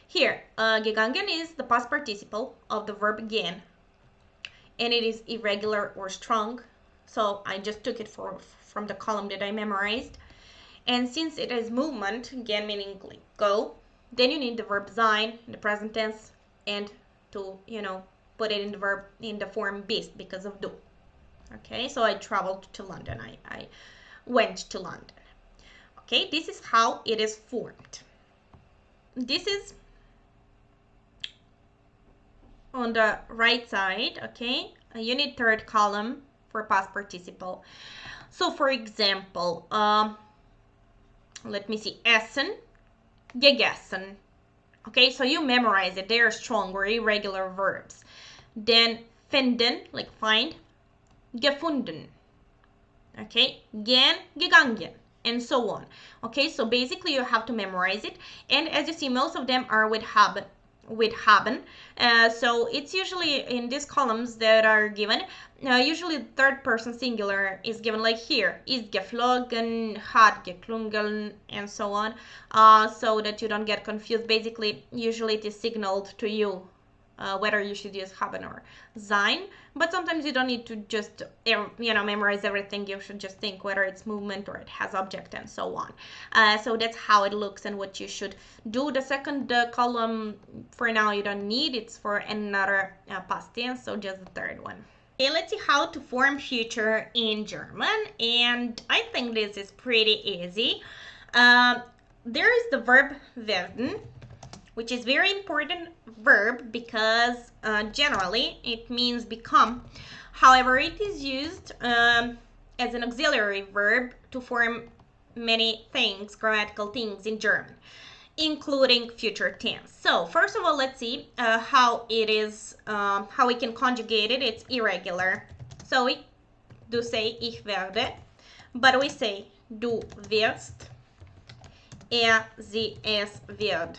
Here, gegangen is the past participle of the verb gehen, and it is irregular or strong. So I just took it from the column that I memorized. And since it is movement, gehen meaning go, then you need the verb sein in the present tense and to, put it in the verb in the form bist because of do. Okay, so I traveled to London. I went to London. Okay, this is how it is formed. This is on the right side, okay? You need third column for past participle. So for example, let me see, essen, gegessen. Okay, so you memorize it. They are strong or irregular verbs. Then finden, like find, gefunden. Okay, gehen, gegangen, and so on. Okay, so basically you have to memorize it. And as you see, most of them are with haben. So it's usually in these columns that are given. Usually the third person singular is given, like here, ist geflogen, hat geklungen, and so on, so that you don't get confused. Basically, usually it is signaled to you whether you should use haben or sein, but sometimes you don't need to just memorize everything. You should just think whether it's movement or it has object and so on. So that's how it looks and what you should do. The second column for now you don't need, it's for another past tense, so just the third one. Okay, let's see how to form future in German, and I think this is pretty easy. There is the verb werden, which is very important verb because generally it means become. However, it is used as an auxiliary verb to form many things, grammatical things in German, including future tense. So first of all, let's see how it is, how we can conjugate it. It's irregular. So we do say ich werde, but we say du wirst, sie, es wird.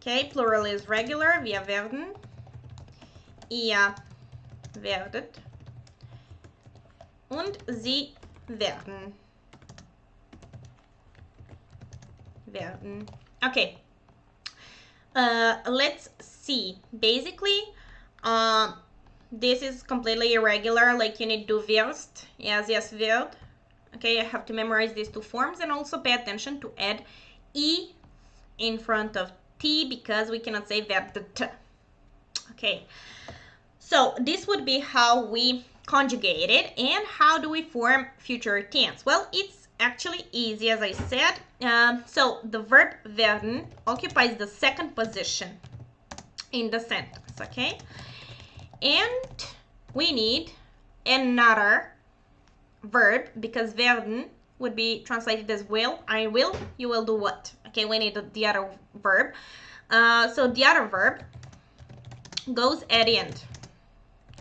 Okay, plural is regular, wir werden, ihr werdet und sie werden. Okay, let's see. Basically, this is completely irregular, like you need du wirst, yes, wird. Okay, you have to memorize these two forms and also pay attention to add e in front of t because we cannot say werdet. Okay, so this would be how we conjugate it. And how do we form future tense? Well, it's actually easy, as I said. So the verb werden occupies the second position in the sentence, okay? And we need another verb because werden would be translated as will. I will, you will do what? Okay, we need the other verb. So the other verb goes at the end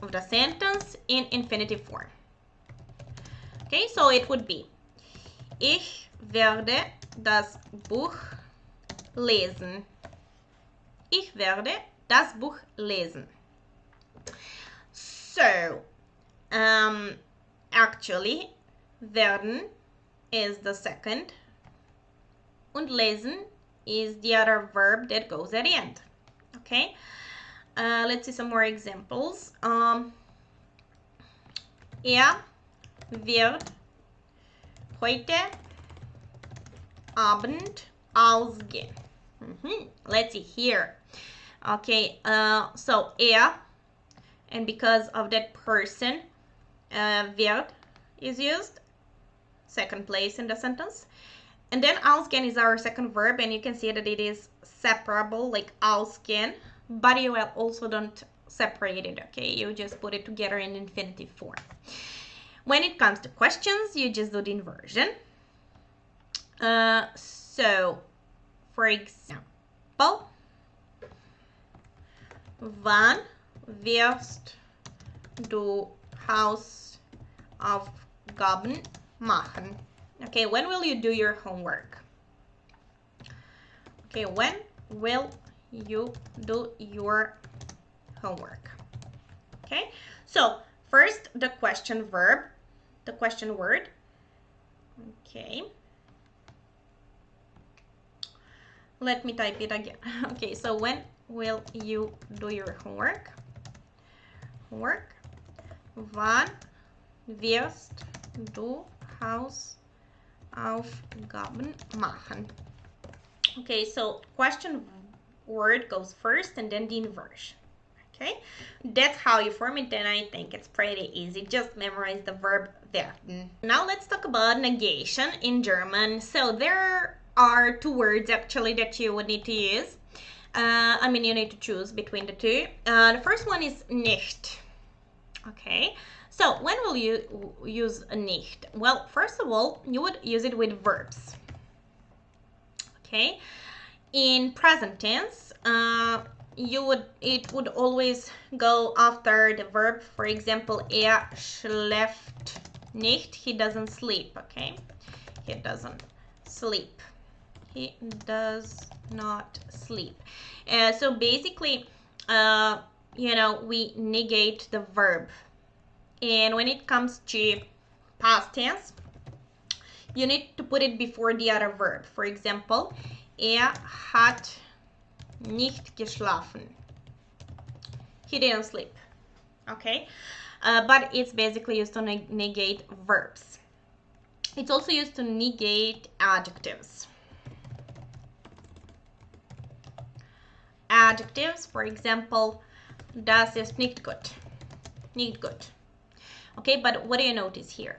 of the sentence in infinitive form. Okay, so it would be ich werde das Buch lesen. Ich werde das Buch lesen. So, actually, werden is the second, and lesen is the other verb that goes at the end. Okay, let's see some more examples. wird heute Abend ausgehen. Let's see here. Okay, so and because of that person, wird is used, second place in the sentence. And then ausgehen is our second verb, and you can see that it is separable, like ausgehen, but you also don't separate it, okay? You just put it together in infinitive form. When it comes to questions, you just do the inversion. So, for example, wann wirst du Hausaufgaben machen? Okay, when will you do your homework? Okay, when will you do your homework? Okay, so first the question verb, the question word. Okay, let me type it again. Okay, so when will you do your homework? Homework. Wann wirst du Hausaufgaben machen? Okay, so question word goes first and then the inversion. Okay, that's how you form it, and I think it's pretty easy. Just memorize the verb werden. Now let's talk about negation in German. So there are two words actually that you would need to use. You need to choose between the two. The first one is nicht. Okay, so when will you use nicht? Well, first of all, you would use it with verbs. Okay, in present tense, it would always go after the verb. For example, schläft nicht. He doesn't sleep. Okay, he doesn't sleep. He does not sleep. So basically, we negate the verb. And when it comes to past tense, you need to put it before the other verb. For example, hat nicht geschlafen. He didn't sleep. Okay, but it's basically used to negate verbs. It's also used to negate adjectives. Adjectives, for example, das ist nicht gut. Nicht gut. Okay, but what do you notice here?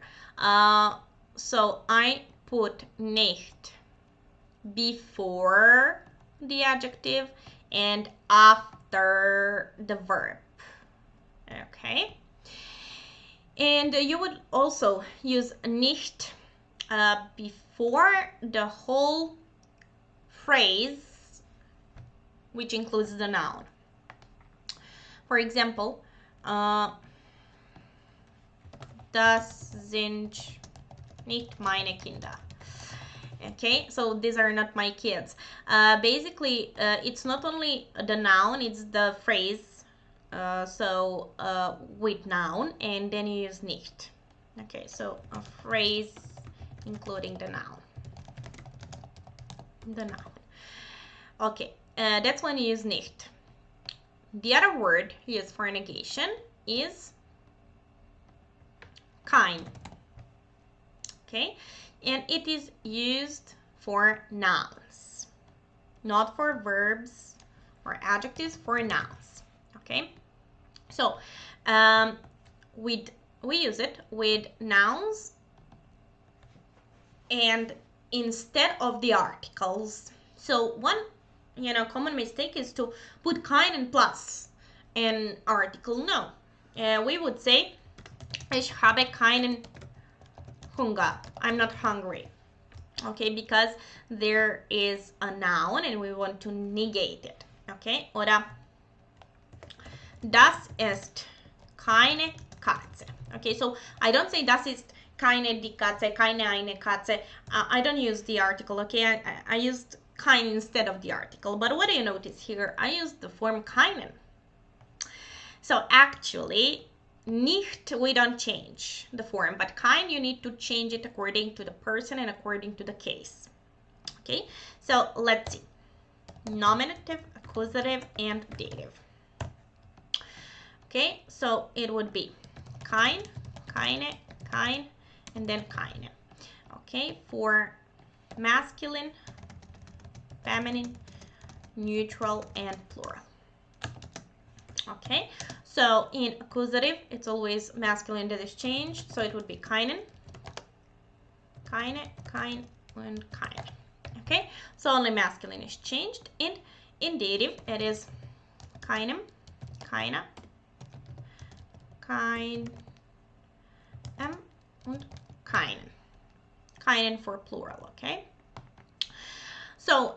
So I put nicht before the adjective and after the verb. Okay, and you would also use nicht before the whole phrase, which includes the noun. For example, das sind nicht meine Kinder. Okay, so these are not my kids. Basically, it's not only the noun, it's the phrase. With noun, and then you use nicht. Okay, so a phrase including the noun. The noun. Okay, that's when you use nicht. The other word used for negation is kein. Okay, and it is used for nouns, not for verbs or adjectives, for nouns. Okay, so we use it with nouns and instead of the articles. So one common mistake is to put kein and plus an article. No, we would say ich habe keinen Hunger. I'm not hungry. Okay, because there is a noun and we want to negate it. Okay, oder das ist keine Katze. Okay, so I don't say das ist keine die Katze, keine eine Katze. I don't use the article. Okay, I used kein instead of the article. But what do you notice here? I used the form keinen. So actually, nicht, we don't change the form, but kein, you need to change it according to the person and according to the case. Okay, so let's see. Nominative, accusative, and dative. Okay, so it would be kein, keine, kein, and then keine. Okay, for masculine, feminine, neutral, and plural. Okay, so in accusative, it's always masculine that is changed, so it would be keinen, keine, kein, and kein. Okay, so only masculine is changed. In dative, it is keinem, keiner, kein, and keinen. Keinen for plural, okay? So,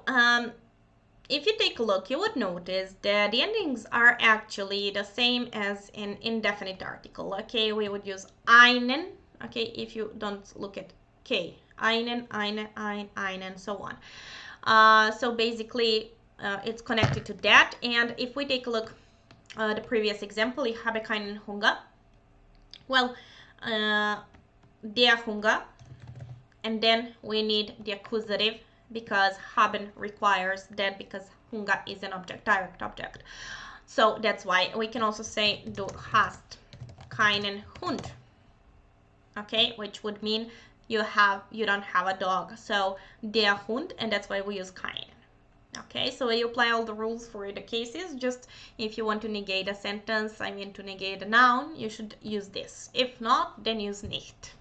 if you take a look, you would notice that the endings are actually the same as in indefinite article, okay? We would use einen, okay, if you don't look at K. Einen, eine, einen, so on. So basically, it's connected to that. And if we take a look at the previous example, ich habe keinen Hunger. Well, der Hunger, and then we need the accusative because haben requires that, because Hunger is an object, direct object. So that's why we can also say du hast keinen Hund, okay, which would mean you don't have a dog. So der Hund, and that's why we use keinen. Okay, so you apply all the rules for the cases. Just if you want to negate a sentence, to negate a noun, you should use this. If not, then use nicht.